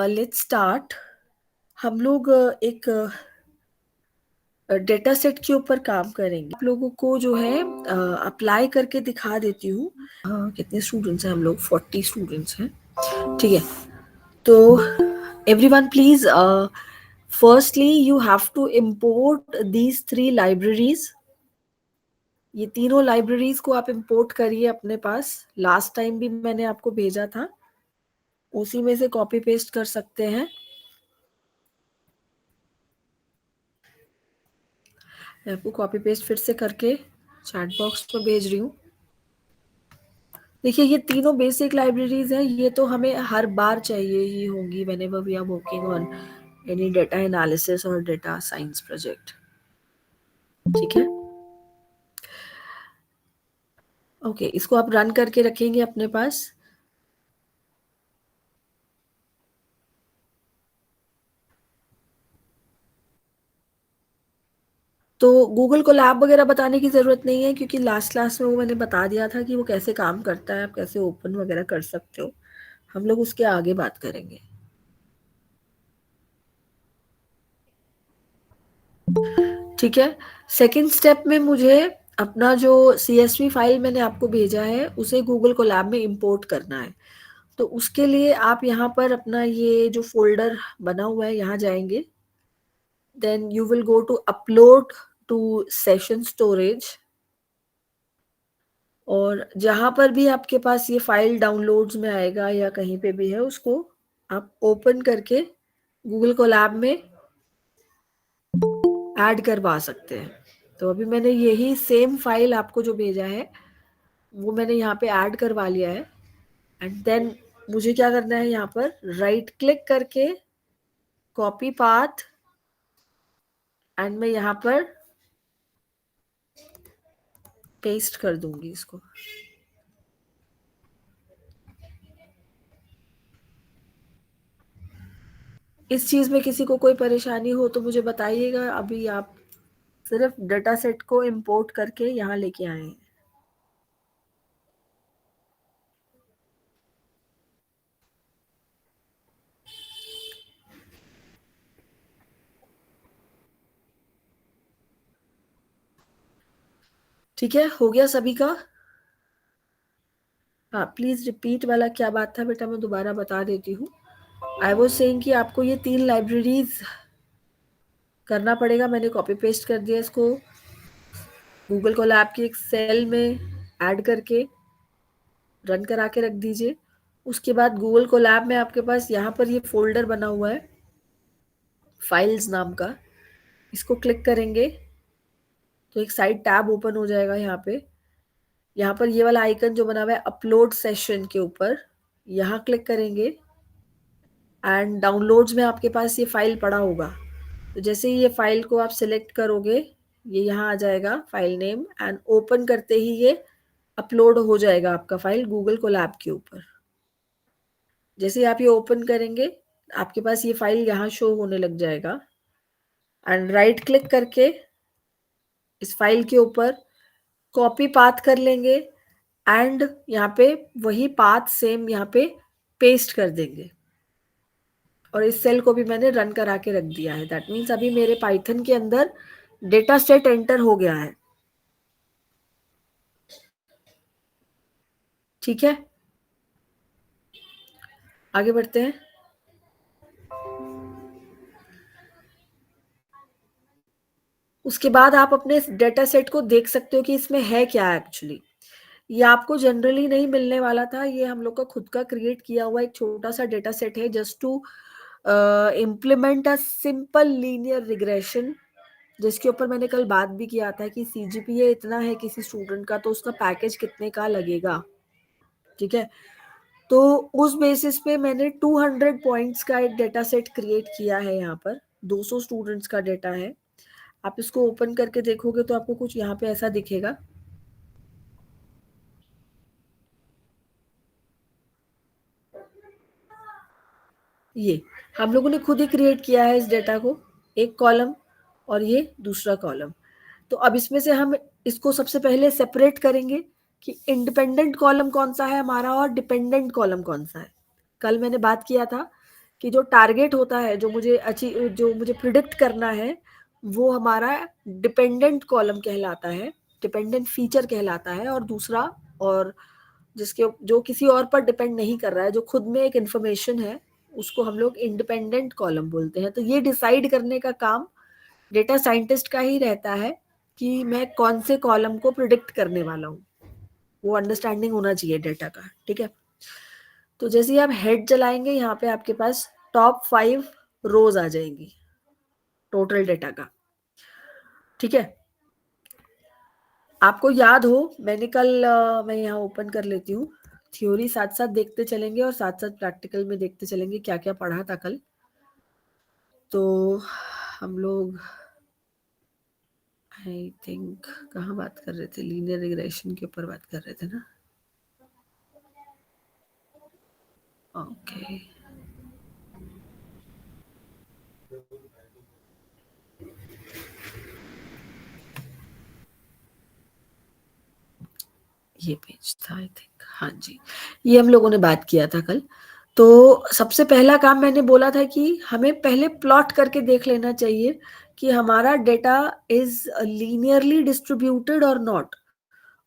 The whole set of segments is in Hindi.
Let's start. हम लोग एक डेटा सेट के ऊपर काम करेंगे। आप लोगों को जो है अप्लाई करके दिखा देती हूँ। कितने स्टूडेंट्स हैं? हम लोग 40 स्टूडेंट्स हैं। ठीक है, तो everyone please, firstly you have to import these 3 libraries. ये तीनों लाइब्रेरीज को आप इंपोर्ट करिए अपने पास। लास्ट टाइम भी मैंने आपको भेजा था, उसी में से कॉपी पेस्ट कर सकते हैं। मैं आपको कॉपी पेस्ट फिर से करके चैट बॉक्स में भेज रही हूँ। देखिए, ये तीनों बेसिक लाइब्रेरीज हैं। ये तो हमें हर बार चाहिए ही होंगी whenever we are working on any data analysis और डेटा साइंस प्रोजेक्ट। ठीक है, ओके, इसको आप रन करके रखेंगे अपने पास। तो गूगल को लैब वगैरह बताने की ज़रूरत नहीं है, क्योंकि लास्ट क्लास में वो मैंने बता दिया था कि वो कैसे काम करता है, आप कैसे ओपन वगैरह कर सकते हो। हम लोग उसके आगे बात करेंगे। ठीक है, सेकंड स्टेप में मुझे अपना जो CSV फाइल मैंने आपको भेजा है उसे गूगल कोलैब में इंपोर्ट करना है। तो उसके लिए आप यहाँ पर अपना ये जो फोल्डर बना हुआ है यहाँ जाएंगे। Then you will go to upload to session storage, और जहां पर भी आपके पास ये फाइल डाउनलोड्स में आएगा या कहीं पे भी है, उसको आप ओपन करके गूगल कोलैब में ऐड करवा सकते हैं। तो अभी मैंने यही सेम फाइल आपको जो भेजा है वो मैंने यहाँ पे ऐड करवा लिया है। एंड देन मुझे क्या करना है, यहाँ पर राइट क्लिक करके कॉपी पाथ, एंड मैं यहाँ पर पेस्ट कर दूंगी इसको। इस चीज में किसी को कोई परेशानी हो तो मुझे बताइएगा। अभी आप सिर्फ डेटा सेट को इंपोर्ट करके यहाँ लेके आए हैं। ठीक है, हो गया सभी का? हाँ, प्लीज रिपीट वाला क्या बात था बेटा, मैं दोबारा बता देती हूँ। आई वॉज सेइंग कि आपको ये 3 लाइब्रेरीज करना पड़ेगा। मैंने कॉपी पेस्ट कर दिया इसको गूगल कोलैब की एक सेल में ऐड करके रन करा के रख दीजिए। उसके बाद गूगल कोलैब में आपके पास यहाँ पर ये फोल्डर बना हुआ है फाइल्स नाम का, इसको क्लिक करेंगे तो एक साइड टैब ओपन हो जाएगा। यहाँ पर ये वाला आइकन जो बना हुआ है अपलोड सेशन के ऊपर, यहाँ क्लिक करेंगे एंड डाउनलोड्स में आपके पास ये फाइल पड़ा होगा। तो जैसे ही ये फाइल को आप सिलेक्ट करोगे, ये यहाँ आ जाएगा फाइल नेम, एंड ओपन करते ही ये अपलोड हो जाएगा आपका फाइल गूगल कोलैब के ऊपर। जैसे ही आप ये ओपन करेंगे आपके पास ये फाइल यहाँ शो होने लग जाएगा, एंड राइट क्लिक करके इस फाइल के ऊपर कॉपी पाथ कर लेंगे एंड यहाँ पे वही पाथ सेम यहाँ पे पेस्ट कर देंगे। और इस सेल को भी मैंने रन करा के रख दिया है। दैट मीन्स अभी मेरे पाइथन के अंदर डेटा सेट एंटर हो गया है। ठीक है, आगे बढ़ते हैं। उसके बाद आप अपने डेटा सेट को देख सकते हो कि इसमें है क्या एक्चुअली। ये आपको जनरली नहीं मिलने वाला था, ये हम लोग का खुद का क्रिएट किया हुआ एक छोटा सा डेटा सेट है, just to implement a simple linear regression, जिसके ऊपर मैंने कल बात भी किया था कि CGPA इतना है किसी स्टूडेंट का तो उसका पैकेज कितने का लगेगा। ठीक है, तो उस बेसिस पे मैंने 200 पॉइंट्स का एक डेटा सेट क्रिएट किया है। यहाँ पर 200 स्टूडेंट्स का डेटा है। आप इसको ओपन करके देखोगे तो आपको कुछ यहाँ पे ऐसा दिखेगा। ये हम लोगों ने खुद ही क्रिएट किया है इस डेटा को, एक कॉलम और ये दूसरा कॉलम। तो अब इसमें से हम इसको सबसे पहले सेपरेट करेंगे कि इंडिपेंडेंट कॉलम कौन सा है हमारा और डिपेंडेंट कॉलम कौन सा है। कल मैंने बात किया था कि जो टारगेट होता है, जो मुझे प्रिडिक्ट करना है, वो हमारा डिपेंडेंट कॉलम कहलाता है, डिपेंडेंट फीचर कहलाता है, और दूसरा, और जिसके जो किसी और पर डिपेंड नहीं कर रहा है, जो खुद में एक इंफॉर्मेशन है, उसको हम लोग इंडिपेंडेंट कॉलम बोलते हैं। तो ये डिसाइड करने का काम डेटा साइंटिस्ट का ही रहता है कि मैं कौन से कॉलम को प्रिडिक्ट करने वाला हूँ, वो अंडरस्टैंडिंग होना चाहिए डेटा का। ठीक है, तो जैसे ही आप हेड चलाएंगे, यहाँ पे आपके पास टॉप 5 रोज आ जाएंगी टोटल डेटा का। ठीक है, आपको याद हो, मैंने कल मैं यहाँ ओपन कर लेती हूँ, थ्योरी साथ साथ देखते चलेंगे और साथ साथ प्रैक्टिकल में देखते चलेंगे क्या क्या पढ़ा था कल। तो हम लोग आई थिंक कहाँ बात कर रहे थे, लीनियर रिग्रेशन के ऊपर बात कर रहे थे ना। ओके, ये पेज था आई थिंक, हाँ जी, ये हम लोगों ने बात किया था कल। तो सबसे पहला काम मैंने बोला था कि हमें पहले प्लॉट करके देख लेना चाहिए कि हमारा डेटा इज लीनियरली डिस्ट्रीब्यूटेड और नॉट,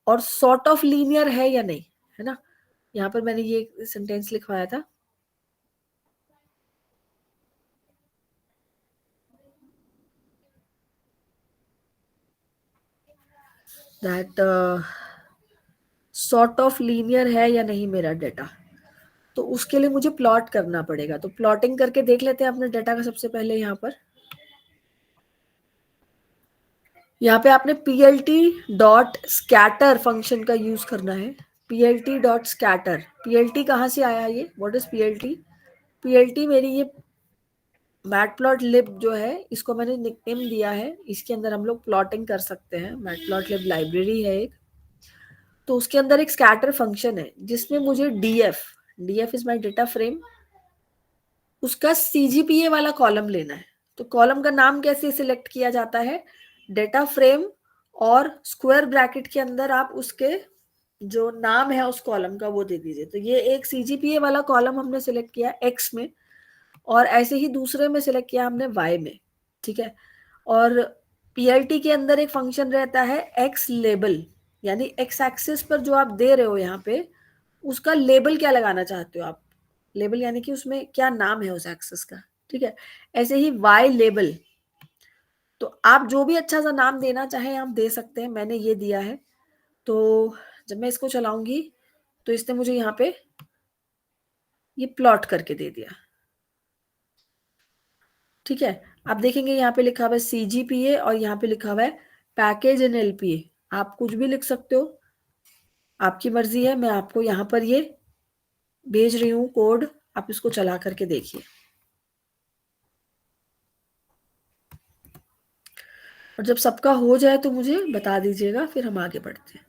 और सॉर्ट ऑफ लीनियर है या नहीं, है ना। यहाँ पर मैंने ये सेंटेंस लिखवाया था, दैट सॉर्ट ऑफ लीनियर है या नहीं मेरा डेटा। तो उसके लिए मुझे प्लॉट करना पड़ेगा, तो प्लॉटिंग करके देख लेते हैं अपने डेटा का। सबसे पहले यहाँ पे आपने plt.scatter फंक्शन का यूज करना है। plt.scatter, plt कहाँ से आया ये, व्हाट इज plt? plt मेरी ये मैटप्लॉटलिब जो है, इसको मैंने निकनेम दिया है, इसके अंदर हम लोग प्लॉटिंग कर सकते हैं। मैटप्लॉटलिब लाइब्रेरी है एक, तो उसके अंदर एक स्कैटर फंक्शन है जिसमें मुझे df is my data frame, उसका सीजीपीए वाला कॉलम लेना है। तो कॉलम का नाम कैसे सिलेक्ट किया जाता है, डेटा फ्रेम और स्क्वायर ब्रैकेट के अंदर आप उसके जो नाम है उस कॉलम का वो दे दीजिए। तो ये एक सीजीपीए वाला कॉलम हमने सिलेक्ट किया एक्स में, और ऐसे ही दूसरे में सिलेक्ट किया हमने वाई में। ठीक है, और पीएलटी के अंदर एक फंक्शन रहता है एक्स लेबल, यानी एक्स एक्सिस पर जो आप दे रहे हो यहाँ पे, उसका लेबल क्या लगाना चाहते हो आप, लेबल यानी कि उसमें क्या नाम है उस एक्सेस का। ठीक है, ऐसे ही वाई लेबल, तो आप जो भी अच्छा सा नाम देना चाहें आप दे सकते हैं, मैंने ये दिया है। तो जब मैं इसको चलाऊंगी तो इसने मुझे यहाँ पे ये प्लॉट करके दे दिया। ठीक है, आप देखेंगे यहाँ पे लिखा हुआ है सीजीपीए और यहाँ पे लिखा हुआ है पैकेज इन एलपीए। आप कुछ भी लिख सकते हो, आपकी मर्जी है। मैं आपको यहाँ पर ये भेज रही हूँ कोड, आप इसको चला करके देखिए, और जब सबका हो जाए तो मुझे बता दीजिएगा, फिर हम आगे बढ़ते हैं।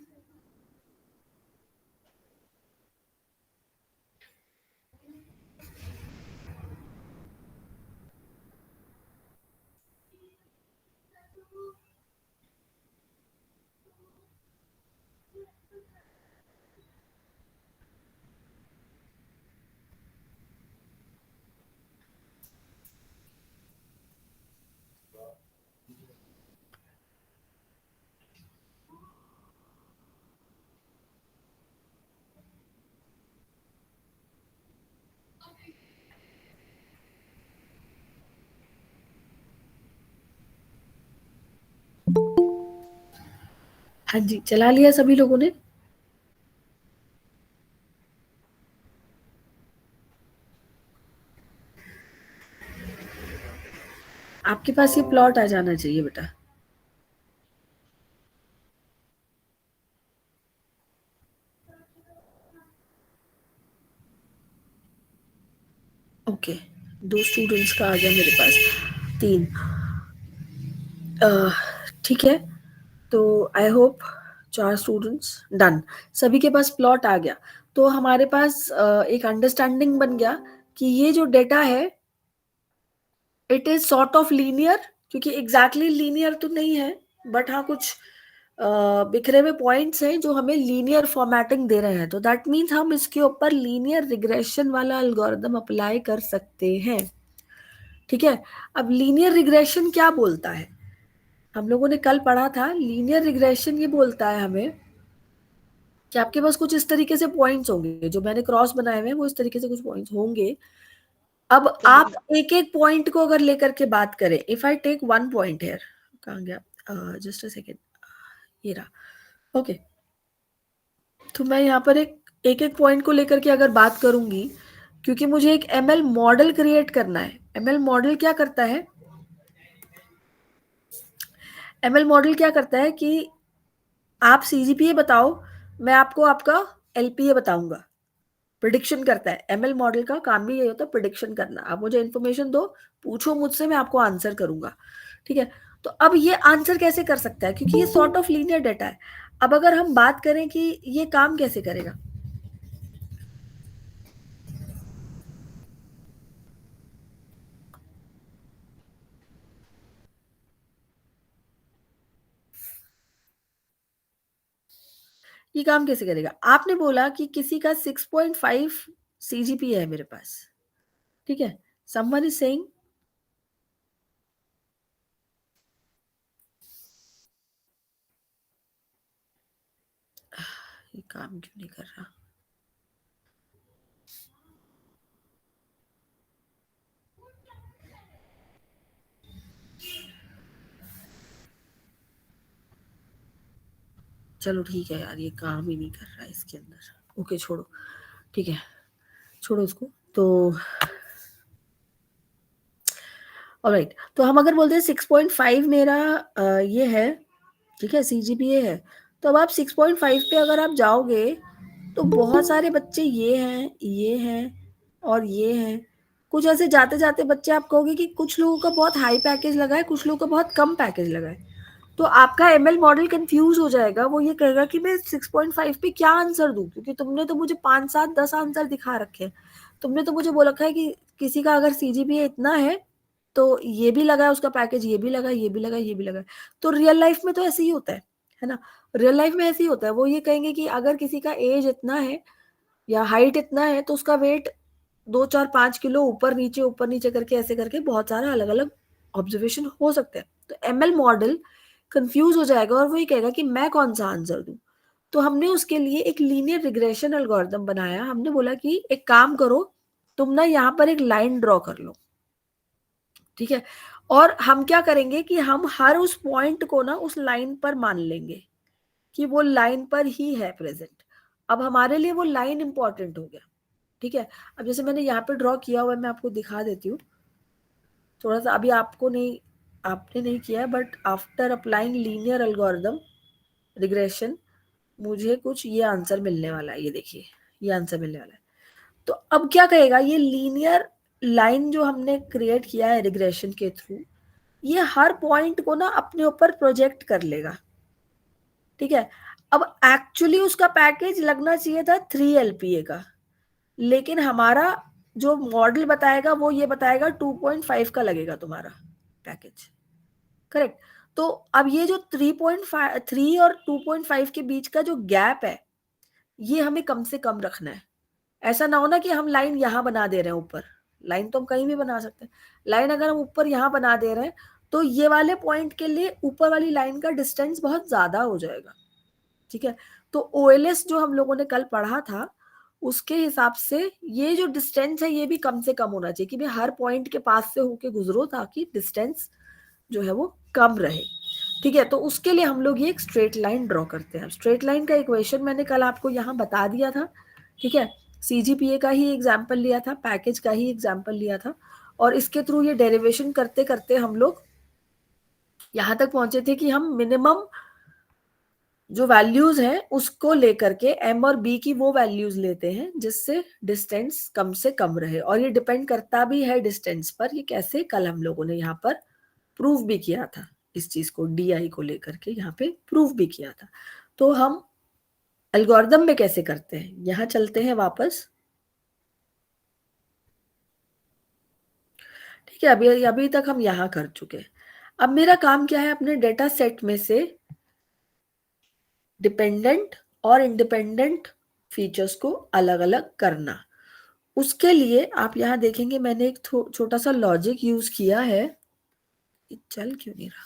हाँ जी, चला लिया सभी लोगों ने। आपके पास ये प्लॉट आ जाना चाहिए बेटा। ओके, 2 स्टूडेंट्स का आ गया मेरे पास, 3। ठीक है, तो आई होप 4 स्टूडेंट्स डन, सभी के पास प्लॉट आ गया। तो हमारे पास एक अंडरस्टैंडिंग बन गया कि ये जो डेटा है it is sort of linear, क्योंकि एग्जैक्टली लीनियर तो नहीं है, बट हाँ कुछ बिखरे हुए पॉइंट्स हैं जो हमें लीनियर फॉर्मेटिंग दे रहे हैं, तो दैट मीन्स हम इसके ऊपर लीनियर रिग्रेशन वाला एल्गोरिदम अप्लाई कर सकते हैं। ठीक है, अब लीनियर रिग्रेशन क्या बोलता है, हम लोगों ने कल पढ़ा था, लीनियर रिग्रेशन ये बोलता है हमें कि आपके पास कुछ इस तरीके से पॉइंट्स होंगे, जो मैंने क्रॉस बनाए हुए हैं वो इस तरीके से कुछ पॉइंट्स होंगे। अब आप एक एक पॉइंट को अगर लेकर के बात करें, if I take one point here, कहाँ गया, जस्ट अ सेकेंड, ये रहा, ओके। तो मैं यहाँ पर एक एक पॉइंट को लेकर के अगर बात करूंगी, क्योंकि मुझे एक एमएल मॉडल क्रिएट करना है। एमएल मॉडल क्या करता है, एमएल मॉडल क्या करता है कि आप सीजीपीए बताओ, मैं आपको आपका एलपीए बताऊंगा, प्रिडिक्शन करता है। एमएल मॉडल का काम भी यही होता है, प्रिडिक्शन करना। आप मुझे इन्फॉर्मेशन दो, पूछो मुझसे, मैं आपको आंसर करूंगा। ठीक है, तो अब ये आंसर कैसे कर सकता है, क्योंकि ये सॉर्ट ऑफ लीनियर डेटा है। अब अगर हम बात करें कि ये काम कैसे करेगा, ये काम कैसे करेगा, आपने बोला कि किसी का 6.5 सीजीपी है मेरे पास, ठीक है, समवन इज सेइंग, ये काम क्यों नहीं कर रहा, चलो ठीक है यार, ये काम ही नहीं कर रहा है इसके अंदर, ओके छोड़ो, ठीक है, छोड़ो उसको। तो ऑलराइट, तो हम अगर बोलते हैं 6.5 मेरा ये है, ठीक है, सीजीपीए है, तो अब आप 6.5 पे अगर आप जाओगे तो बहुत सारे बच्चे ये हैं और ये हैं, कुछ ऐसे जाते जाते बच्चे आप कहोगे कि कुछ लोगों का बहुत हाई पैकेज लगा है, कुछ लोगों का बहुत कम पैकेज लगा है, तो आपका एमएल मॉडल कंफ्यूज हो जाएगा। वो ये कहेगा कि मैं 6.5 पे क्या आंसर दूं, क्योंकि तुमने तो मुझे 5 7 10 आंसर दिखा रखे हैं, तुमने तो मुझे बोला है कि किसी का अगर सीजीपीए इतना है तो ये भी लगा है उसका पैकेज, ये भी लगा, ये भी लगा, ये भी लगा। तो रियल लाइफ में तो ऐसे ही होता है ना, रियल लाइफ में ऐसे ही होता है। वो ये कहेंगे कि अगर किसी का एज इतना है या हाइट इतना है तो उसका वेट 2 4 5 किलो ऊपर नीचे करके, ऐसे करके बहुत सारा अलग अलग ऑब्जर्वेशन हो सकते हैं। तो एमएल मॉडल कंफ्यूज हो जाएगा और वो ये कहेगा कि मैं कौन सा आंसर दूं। तो हमने उसके लिए एक लीनियर रिग्रेशन एल्गोरिथम बनाया। हमने बोला कि एक काम करो, तुम ना यहाँ पर एक लाइन ड्रॉ कर लो, ठीक है, और हम क्या करेंगे कि हम हर उस पॉइंट को ना उस लाइन पर मान लेंगे कि वो लाइन पर ही है प्रेजेंट। अब हमारे लिए वो लाइन इंपॉर्टेंट हो गया, ठीक है। अब जैसे मैंने यहाँ पे ड्रॉ किया हुआ है, मैं आपको दिखा देती हूँ थोड़ा सा, अभी आपको नहीं, आपने नहीं किया है, but after applying linear algorithm regression मुझे कुछ ये आंसर मिलने वाला है, ये देखिए, ये आंसर मिलने वाला है। तो अब क्या कहेगा, ये लीनियर लाइन जो हमने क्रिएट किया है रिग्रेशन के थ्रू, ये हर पॉइंट को ना अपने ऊपर प्रोजेक्ट कर लेगा, ठीक है। अब एक्चुअली उसका पैकेज लगना चाहिए था 3 LPA का, लेकिन हमारा जो मॉडल बताएगा वो ये बताएगा 2.5 का लगेगा तुम्हारा पैकेज, करेक्ट। तो अब ये जो 3.5 और 2.5 के बीच का जो गैप है, ये हमें कम से कम रखना है। ऐसा ना हो ना कि हम लाइन यहाँ बना दे रहे हैं ऊपर, लाइन तो हम कहीं भी बना सकते हैं, लाइन अगर हम ऊपर यहाँ बना दे रहे हैं तो ये वाले पॉइंट के लिए ऊपर वाली लाइन का डिस्टेंस बहुत ज्यादा हो जाएगा, ठीक है। तो ओएलएस जो हम लोगों ने कल पढ़ा था उसके हिसाब से ये जो डिस्टेंस है ये भी कम से कम होना चाहिए, कि भाई हर पॉइंट के पास से होके गुजरो ताकि डिस्टेंस जो है वो कम रहे, ठीक है। तो उसके लिए हम लोग ये एक स्ट्रेट लाइन ड्रॉ करते हैं। स्ट्रेट लाइन का इक्वेशन मैंने कल आपको यहाँ बता दिया था, ठीक है, सीजीपीए का ही एग्जाम्पल लिया था, पैकेज का ही एग्जाम्पल लिया था, और इसके थ्रू ये डेरिवेशन करते करते हम लोग यहाँ तक पहुंचे थे कि हम मिनिमम जो वैल्यूज हैं उसको लेकर के एम और बी की वो वैल्यूज लेते हैं जिससे डिस्टेंस कम से कम रहे, और ये डिपेंड करता भी है डिस्टेंस पर। ये कैसे, कल हम लोगों ने यहाँ पर प्रूव भी किया था, इस चीज को डीआई को लेकर के यहाँ पे प्रूव भी किया था। तो हम एल्गोरिदम में कैसे करते हैं, यहाँ चलते हैं वापस, ठीक है। अभी अभी तक हम यहाँ कर चुके हैं। अब मेरा काम क्या है, अपने डेटा सेट में से डिपेंडेंट और इंडिपेंडेंट फीचर्स को अलग अलग करना। उसके लिए आप यहां देखेंगे मैंने एक छोटा सा लॉजिक यूज किया है। ये चल क्यों नहीं रहा?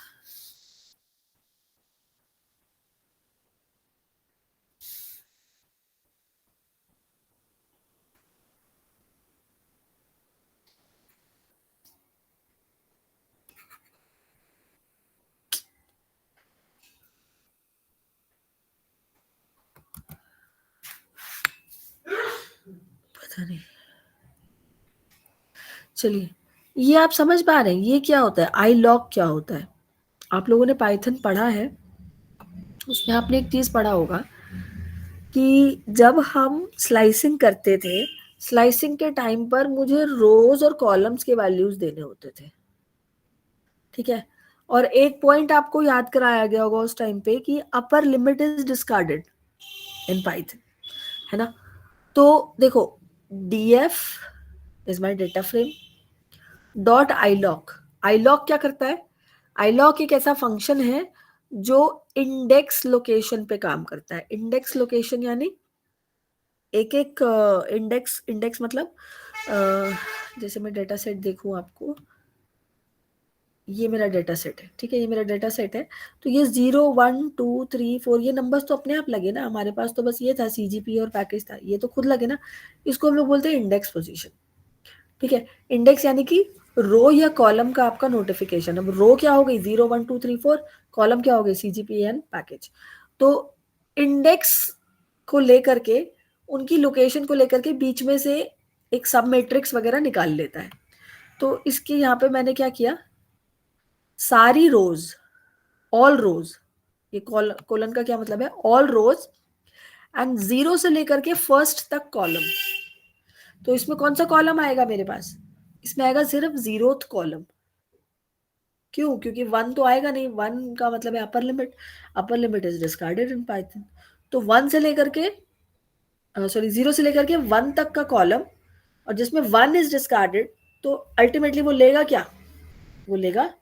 पता नहीं। चलिए, ये आप समझ पा रहे हैं ये क्या होता है? आई लॉग क्या होता है? आप लोगों ने पाइथन पढ़ा है, उसमें आपने एक चीज पढ़ा होगा कि जब हम स्लाइसिंग करते थे, स्लाइसिंग के टाइम पर मुझे रोज और कॉलम्स के वैल्यूज देने होते थे, ठीक है? और एक पॉइंट आपको याद कराया गया होगा उस टाइम पे कि upper limit is discarded in Python, है ना? तो देखो, df is my data frame dot iloc. Iloc क्या करता है? आईलॉक एक ऐसा फंक्शन है जो इंडेक्स लोकेशन पे काम करता है। इंडेक्स लोकेशन यानी एक एक इंडेक्स, इंडेक्स मतलब जैसे मैं डेटा सेट देखूं आपको, ये मेरा डेटा सेट है, ठीक है? ये मेरा डेटा सेट है। तो ये 0 1 2 3 4 ये नंबर्स तो अपने आप लगे ना, हमारे पास तो बस ये था CGP और पैकेज था, ये तो खुद लगे ना। इसको हम लोग बोलते हैं इंडेक्स पोजीशन, ठीक है? इंडेक्स यानी कि रो या कॉलम का आपका नोटिफिकेशन। अब रो क्या हो गई? 0 1 2 3 4। कॉलम क्या हो गई? CGP and package. तो इंडेक्स को लेकर के, उनकी लोकेशन को लेकर के बीच में से एक सब मैट्रिक्स वगैरह निकाल लेता है। तो इसके यहाँ पे मैंने क्या किया, सारी रोज, ऑल रोज, ये कोलन का क्या मतलब है? ऑल रोज एंड 0 से लेकर के फर्स्ट तक कॉलम। तो इसमें कौन सा कॉलम आएगा मेरे पास? इसमें आएगा सिर्फ 0th कॉलम। क्यों? क्योंकि 1 तो आएगा नहीं, 1 का मतलब है upper limit. Upper limit is discarded in Python. तो 1 से लेकर के, सॉरी, 0 से लेकर के 1 तक का कॉलम, और जिसमें 1 इज डिस्कार्डेड, तो अल्टीमेटली वो लेगा क्या? वो लेगा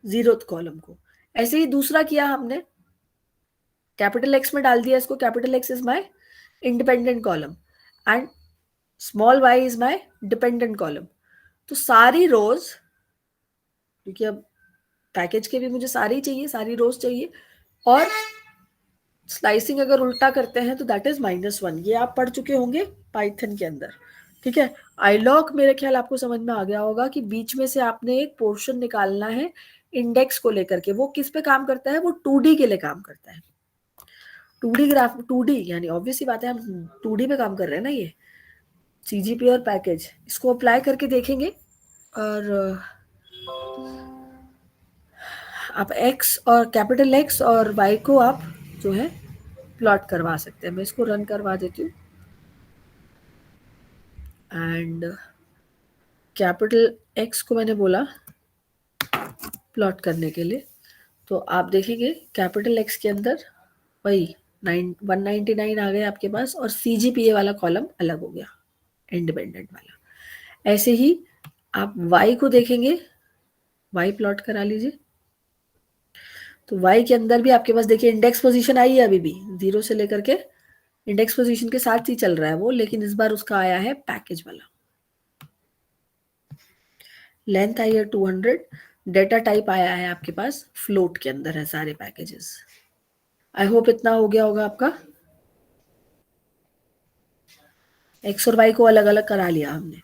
0th कॉलम को। ऐसे ही दूसरा किया हमने, कैपिटल एक्स में डाल दिया इसको। Capital X is my independent column and small Y is my dependent column. तो सारी रोज, क्योंकि अब पैकेज के भी मुझे सारी ही चाहिए, सारी रोज चाहिए। और स्लाइसिंग अगर उल्टा करते हैं तो दैट इज -1। ये आप पढ़ चुके होंगे पाइथन के अंदर, ठीक है? आईलॉक मेरे ख्याल आपको समझ में आ गया होगा कि बीच में से आपने एक पोर्शन निकालना है इंडेक्स को लेकर के। वो किस पे काम करता है? वो 2D के लिए काम करता है। 2D ग्राफ, 2D यानी ऑब्वियस सी बात है, हम 2D पे काम कर रहे हैं ना। ये CGP और पैकेज, इसको अप्लाई करके देखेंगे। और आप एक्स और कैपिटल एक्स और वाई को आप जो है प्लॉट करवा सकते हैं। मैं इसको रन करवा देती हूँ। एंड कैपिटल एक्स को मैंने बोला प्लॉट करने के लिए, तो आप देखेंगे कैपिटल एक्स के अंदर वही 199 आ गए आपके पास, और CGPA वाला कॉलम अलग हो गया, इंडिपेंडेंट वाला। ऐसे ही आप वाई को देखेंगे, वाई प्लॉट करा लीजिए। तो वाई के अंदर भी आपके पास देखिए इंडेक्स पोजीशन आई है, अभी भी 0 से लेकर के इंडेक्स पोजीशन के साथ ही चल रहा है वो, लेकिन इस बार उसका आया है पैकेज वाला। लेंथ आई है 200। डेटा टाइप आया है आपके पास फ्लोट के अंदर है सारे पैकेजेस। आई होप इतना हो गया होगा आपका। एक्स और वाई को अलग अलग करा लिया हमने।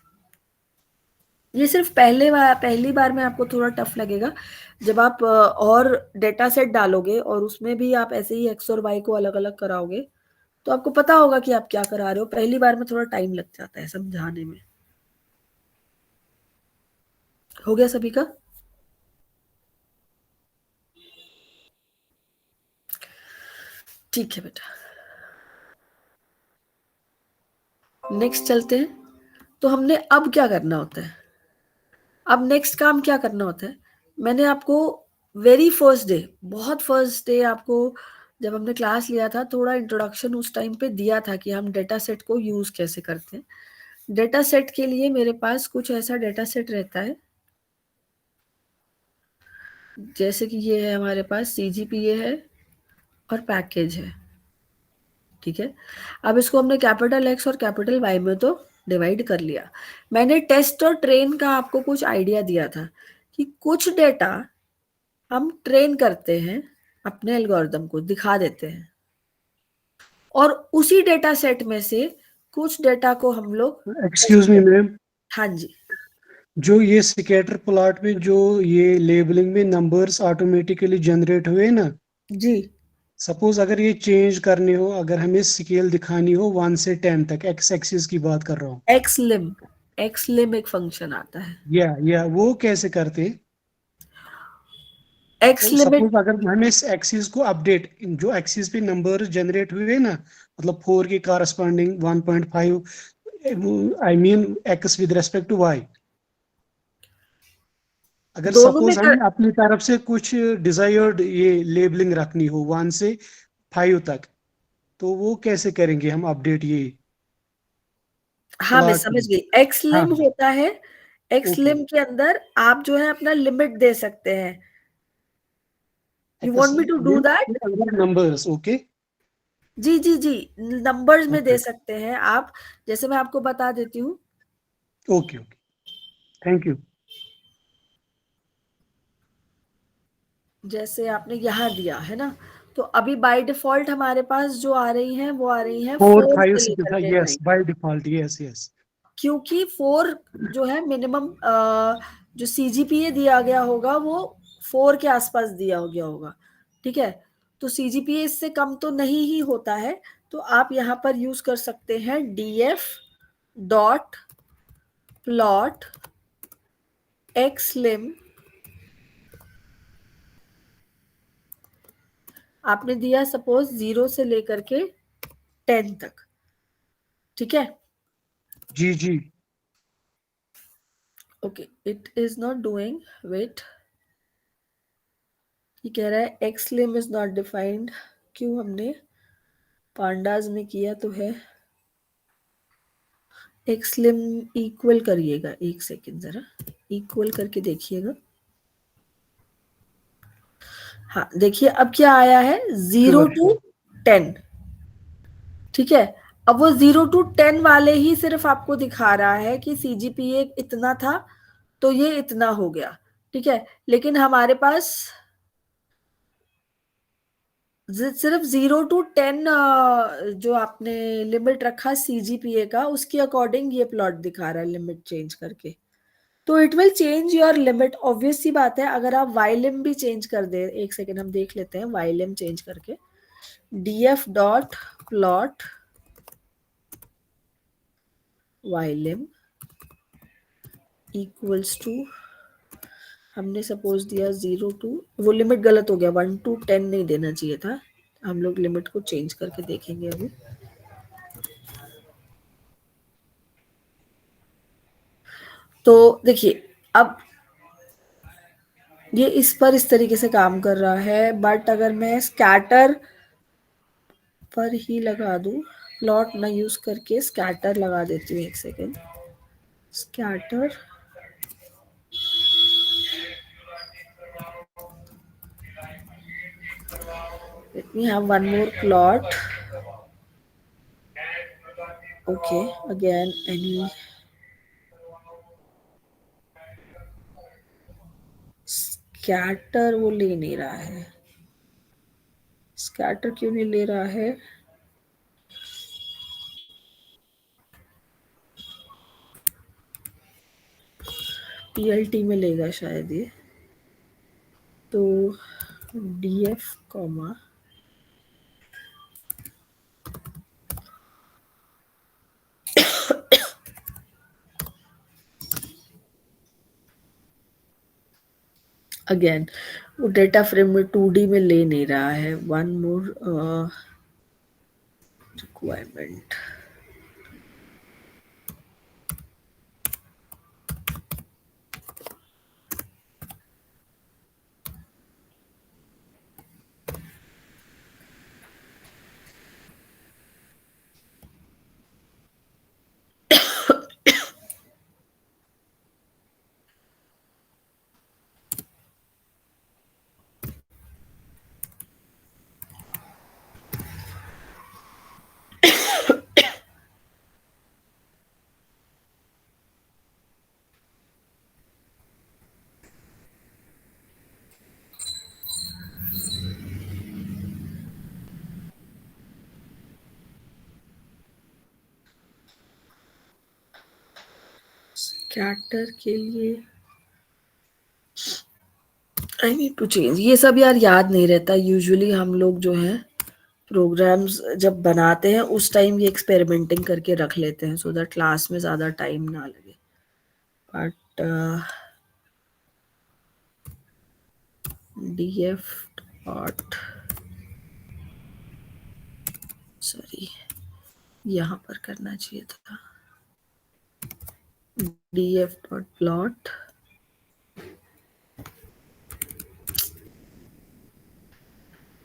ये सिर्फ पहली बार में आपको थोड़ा टफ लगेगा। जब आप और डेटा सेट डालोगे और उसमें भी आप ऐसे ही एक्स और वाई को अलग अलग कराओगे, तो आपको पता होगा कि आप क्या करा रहे हो। पहली बार में थोड़ा टाइम लग जाता है समझाने में। हो गया सभी का? ठीक है बेटा, नेक्स्ट चलते हैं। तो हमने अब क्या करना होता है? अब नेक्स्ट काम क्या करना होता है? मैंने आपको वेरी फर्स्ट डे, बहुत फर्स्ट डे आपको जब हमने क्लास लिया था, थोड़ा इंट्रोडक्शन उस टाइम पे दिया था कि हम डेटा सेट को यूज कैसे करते हैं। डेटा सेट के लिए मेरे पास कुछ ऐसा डेटा सेट रहता है, जैसे कि ये है हमारे पास CGPA है और पैकेज है। ठीक है, अब इसको हमने कैपिटल एक्स और कैपिटल वाई में तो डिवाइड कर लिया। मैंने टेस्ट और ट्रेन का आपको कुछ आइडिया दिया था कि कुछ डेटा हम ट्रेन करते हैं, अपने एल्गोरिदम को दिखा देते हैं, और उसी डेटा सेट में से कुछ डेटा को हम लोग एक्सक्यूज मी मैम, हाँ जी जो ये स्कैटर प्लॉट में जो ये लेबलिंग में नंबर्स ऑटोमेटिकली जनरेट हुए ना, जी, सपोज अगर ये चेंज करने हो, अगर हमें स्केल दिखानी हो 1 से 10 तक, एक्स एक्सिस की बात कर रहा हूँ, एक्स लिम एक फंक्शन आता है। या वो कैसे करते? एक्स लिमिट, सपोज अगर हमें इस एक्सिस को अपडेट, जो एक्सिस पे नंबर जनरेट हुए ना, मतलब 4 के corresponding 1.5, I mean X with respect to Y, अगर दोनों में सपोज हमें अपनी तरफ से कुछ डिजायर्ड ये लेबलिंग रखनी हो 1 से 5 तक, तो वो कैसे करेंगे हम अपडेट ये हाँ मैं प्लॉट समझ में? गई, एक्स हाँ, लिम होता है। एक्स ओके, लिम के अंदर आप जो है अपना लिमिट दे सकते हैं। You X want me to do that? Numbers, okay, जी जी जी, नंबर्स में दे ओके, सकते हैं आप। जैसे मैं आपको बता देती हूँ, ओके, ओके, थैंक यू। जैसे आपने यहाँ दिया है ना, तो अभी बाय डिफॉल्ट हमारे पास जो आ रही हैं वो आ रही हैं 4 4 5 से 6 लेकर था, के yes 9, by default, yes yes. क्योंकि 4 जो है मिनिमम जो सीजीपीए दिया गया होगा वो 4 के आसपास दिया गया होगा। ठीक है, तो सीजीपीए इससे कम तो नहीं ही होता है। तो आप यहाँ पर यूज कर सकते हैं df डॉट प्लॉट एक्स लिम। आपने दिया सपोज 0 से लेकर के 10 तक, ठीक है। जी जी, okay, it is not doing, wait, ये कह रहा है x lim is not defined. क्यों, हमने पांडाज में किया तो है। एक्स लिम इक्वल करिएगा, एक सेकेंड जरा इक्वल करके देखिएगा। हाँ देखिए अब क्या आया है, जीरो श्योर टू श्योर। 10, ठीक है। अब वो 0 to 10 वाले ही सिर्फ आपको दिखा रहा है कि सीजीपीए इतना था तो ये इतना हो गया, ठीक है। लेकिन हमारे पास सिर्फ 0 to 10 जो आपने लिमिट रखा सीजीपीए का, उसके अकॉर्डिंग ये प्लॉट दिखा रहा है लिमिट चेंज करके। तो it will change your limit, obvious सी बात है। अगर आप वाई लिम भी चेंज कर दे, एक सेकेंड हम देख लेते हैं वाई लिम चेंज करके, df dot plot Y lim equals to, हमने सपोज दिया 0 to, वो लिमिट गलत हो गया, 1 to 10 नहीं देना चाहिए था। हम लोग लिमिट को चेंज करके देखेंगे अभी। तो देखिए अब ये इस पर इस तरीके से काम कर रहा है, बट अगर मैं स्कैटर पर ही लगा दूं, प्लॉट ना यूज करके स्कैटर लगा देती हूँ, एक second, scatter, let me have one more plot. Okay, again any scatter वो ले नहीं रहा है, स्कैटर क्यों नहीं ले रहा है? पीएलटी में लेगा शायद ये। तो डीएफ कॉमा अगेन वो डेटा फ्रेम में 2D में ले नहीं रहा है। वन मोर रिक्वायरमेंट, कैटर के लिए आई नीड टू चेंज। ये सब यार याद नहीं रहता। यूजुअली हम लोग जो है प्रोग्राम्स जब बनाते हैं उस टाइम ये एक्सपेरिमेंटिंग करके रख लेते हैं, सो दैट क्लास में ज़्यादा टाइम ना लगे। बट df डॉट, सॉरी यहाँ पर करना चाहिए था, df डॉट प्लॉट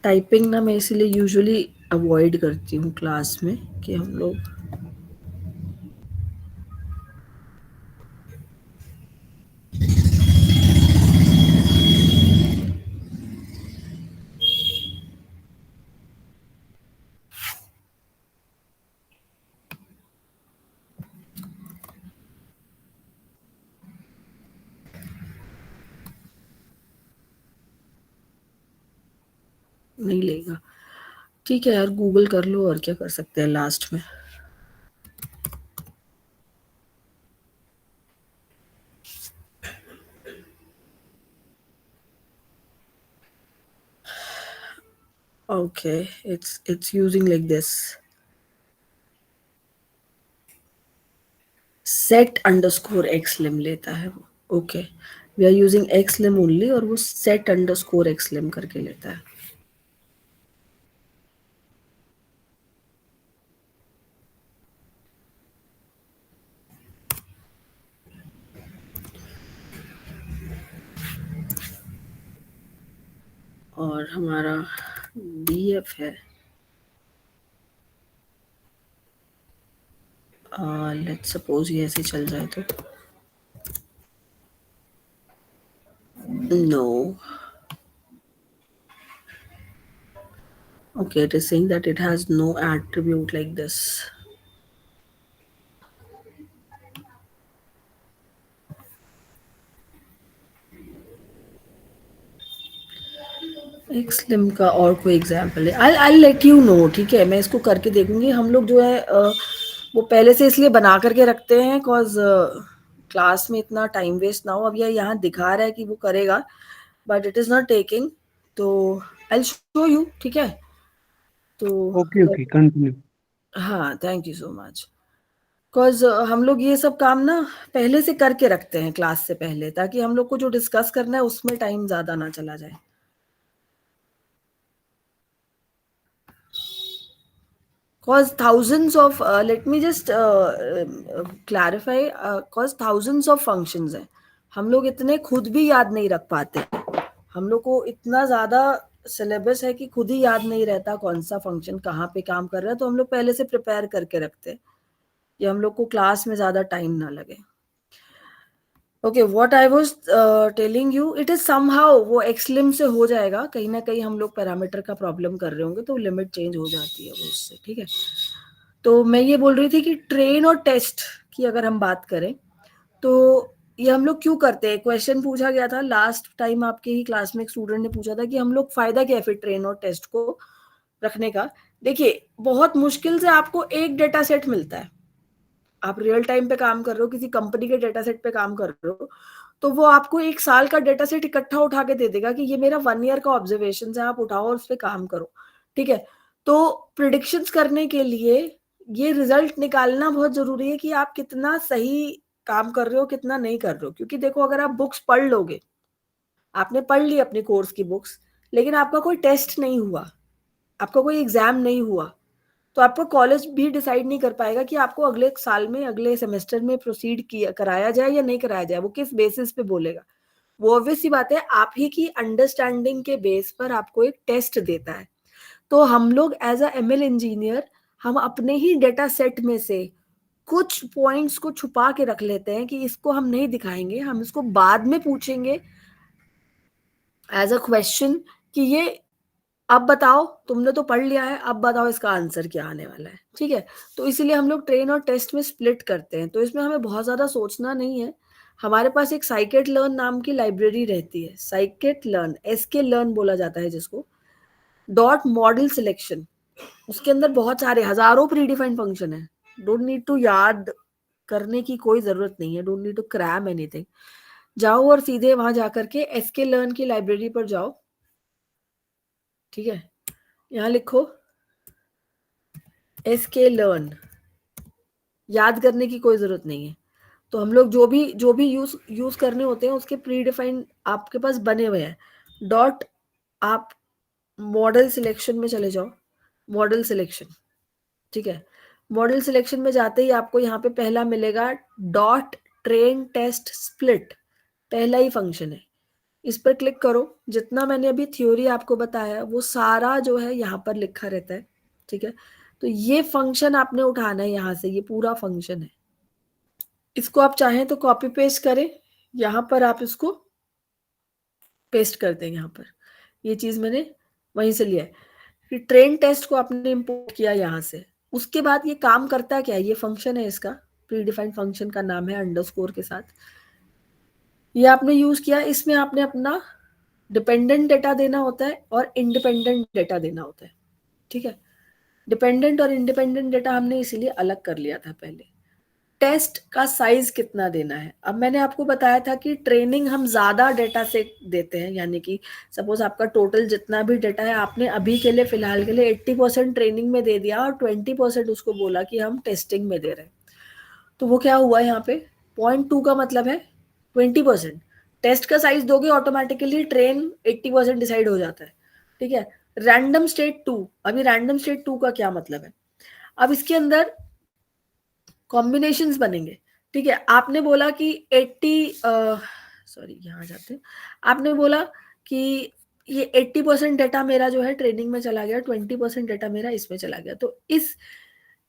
टाइपिंग ना मैं इसीलिए यूजुअली अवॉइड करती हूँ क्लास में कि हम लोग नहीं लेगा। ठीक है यार, गूगल कर लो, और क्या कर सकते हैं लास्ट में। Okay, it's using like this, set underscore xlim लेता है वो। Okay, we are using xlim only, और वो set underscore xlim करके लेता है। और हमारा df है, लेट्स सपोज ये ऐसे चल जाए तो no. Okay, it is saying that it has no attribute like this. एक स्लिम का और कोई एग्जांपल है, आई लेट यू नो, ठीक है, मैं इसको करके देखूंगी। हम लोग जो है वो पहले से इसलिए बना करके रखते हैं कॉज क्लास में इतना टाइम वेस्ट ना हो। अब यह यहाँ दिखा रहा है कि वो करेगा, but it is not taking, तो आई शो यू, ठीक है। तो ओके ओके, कंटिन्यू। हाँ, thank you so much. Because हम लोग ये सब काम ना पहले से करके रखते हैं क्लास से पहले, ताकि हम लोग को जो डिस्कस करना है उसमें टाइम ज्यादा ना चला जाए। Cause thousands of let me just clarify, cause thousands of functions हैं, हम लोग इतने खुद भी याद नहीं रख पाते। हम लोग को इतना ज्यादा सिलेबस है कि खुद ही याद नहीं रहता कौन सा फंक्शन कहाँ पे काम कर रहा है, तो हम लोग पहले से प्रिपेयर करके रखते हैं कि हम लोग को क्लास में ज्यादा टाइम ना लगे। Okay, what I was telling you, it is somehow वो एक्सलिम से हो जाएगा, कहीं ना कहीं हम लोग पैरामीटर का प्रॉब्लम कर रहे होंगे, तो लिमिट चेंज हो जाती है वो उससे, ठीक है। तो मैं ये बोल रही थी कि ट्रेन और टेस्ट की अगर हम बात करें, तो ये हम लोग क्यों करते हैं। क्वेश्चन पूछा गया था लास्ट टाइम, आपके ही क्लास में एक स्टूडेंट ने पूछा था कि हम लोग फायदा क्या है फिर ट्रेन और टेस्ट को रखने का। देखिए, बहुत मुश्किल से आपको एक डेटा सेट मिलता है। आप रियल टाइम पे काम कर रहे हो, किसी कंपनी के डेटा सेट पे काम कर रहे हो, तो वो आपको एक साल का डेटा सेट इकट्ठा उठा के दे देगा कि ये मेरा 1 ईयर का ऑब्जर्वेशन है, आप उठाओ और उस पर काम करो, ठीक है। तो प्रिडिक्शंस करने के लिए ये रिजल्ट निकालना बहुत जरूरी है कि आप कितना सही काम कर रहे हो, कितना नहीं कर रहे हो। क्योंकि देखो, अगर आप बुक्स पढ़ लोगे, आपने पढ़ ली अपनी कोर्स की बुक्स, लेकिन आपका कोई टेस्ट नहीं हुआ, आपका कोई एग्जाम नहीं हुआ, तो आपका कॉलेज भी डिसाइड नहीं कर पाएगा कि आपको अगले साल में, अगले सेमेस्टर में प्रोसीड किया कराया जाए या नहीं कराया जाए। वो किस बेसिस पे बोलेगा? वो ऑब्वियस सी बात है, आप ही की अंडरस्टैंडिंग के बेस पर आपको एक टेस्ट देता है। तो हम लोग एज अ एमएल इंजीनियर, हम अपने ही डेटा सेट में से कुछ पॉइंट्स को छुपा के रख लेते हैं कि इसको हम नहीं दिखाएंगे, हम इसको बाद में पूछेंगे एज अ क्वेश्चन कि ये अब बताओ, तुमने तो पढ़ लिया है, अब बताओ इसका आंसर क्या आने वाला है, ठीक है। तो इसीलिए हम लोग ट्रेन और टेस्ट में स्प्लिट करते हैं। तो इसमें हमें बहुत ज्यादा सोचना नहीं है। हमारे पास एक साइकेट लर्न नाम की लाइब्रेरी रहती है, साइकेट लर्न, एसके लर्न बोला जाता है जिसको, डॉट मॉडल सिलेक्शन। उसके अंदर बहुत सारे हजारों प्रीडिफाइंड फंक्शन है, डोंट नीड टू याद करने की कोई जरूरत नहीं है, don't need to cram anything. जाओ और सीधे वहां जाकर के एसके लर्न की लाइब्रेरी पर जाओ, ठीक है, यहाँ लिखो एसके लर्न, याद करने की कोई जरूरत नहीं है। तो हम लोग जो भी यूज करने होते हैं उसके प्री डिफाइंड आपके पास बने हुए हैं। डॉट, आप मॉडल सिलेक्शन में चले जाओ, मॉडल सिलेक्शन, ठीक है। मॉडल सिलेक्शन में जाते ही आपको यहाँ पे पहला मिलेगा डॉट ट्रेन टेस्ट स्प्लिट, पहला ही फंक्शन है, इस पर क्लिक करो। जितना मैंने अभी थ्योरी आपको बताया वो सारा जो है यहाँ पर लिखा रहता है, ठीक है। तो ये फंक्शन आपने उठाना है यहाँ से, ये पूरा फंक्शन है। इसको आप चाहें तो कॉपी पेस्ट करें, यहाँ पर आप इसको पेस्ट कर दें। यहाँ पर ये चीज मैंने वहीं से लिया है कि ट्रेन टेस्ट को आपने इंपोर्ट किया यहाँ से। उसके बाद ये काम करता क्या है, ये फंक्शन है, इसका प्री डिफाइंड फंक्शन का नाम है अंडरस्कोर के साथ। ये आपने यूज किया, इसमें आपने अपना डिपेंडेंट डेटा देना होता है और इंडिपेंडेंट डेटा देना होता है, ठीक है। डिपेंडेंट और इंडिपेंडेंट डेटा हमने इसीलिए अलग कर लिया था पहले। टेस्ट का साइज कितना देना है, अब मैंने आपको बताया था कि ट्रेनिंग हम ज्यादा डेटा से देते हैं, यानी कि सपोज आपका टोटल जितना भी डेटा है आपने अभी के लिए फिलहाल के लिए 80% ट्रेनिंग में दे दिया और 20% उसको बोला कि हम टेस्टिंग में दे रहे हैं। तो वो क्या हुआ यहाँ पे, 0.2 का मतलब है 20%। टेस्ट का साइज दोगे ऑटोमेटिकली ट्रेन 80% डिसाइड हो जाता है, ठीक है। रैंडम स्टेट 2, अभी रैंडम स्टेट 2 का क्या मतलब है, अब इसके अंदर कॉम्बिनेशंस बनेंगे, ठीक है। आपने बोला कि 80, सॉरी यहाँ जाते हैं, आपने बोला कि ये 80% डेटा मेरा जो है ट्रेनिंग में चला गया, 20% डेटा मेरा इसमें चला गया। तो इस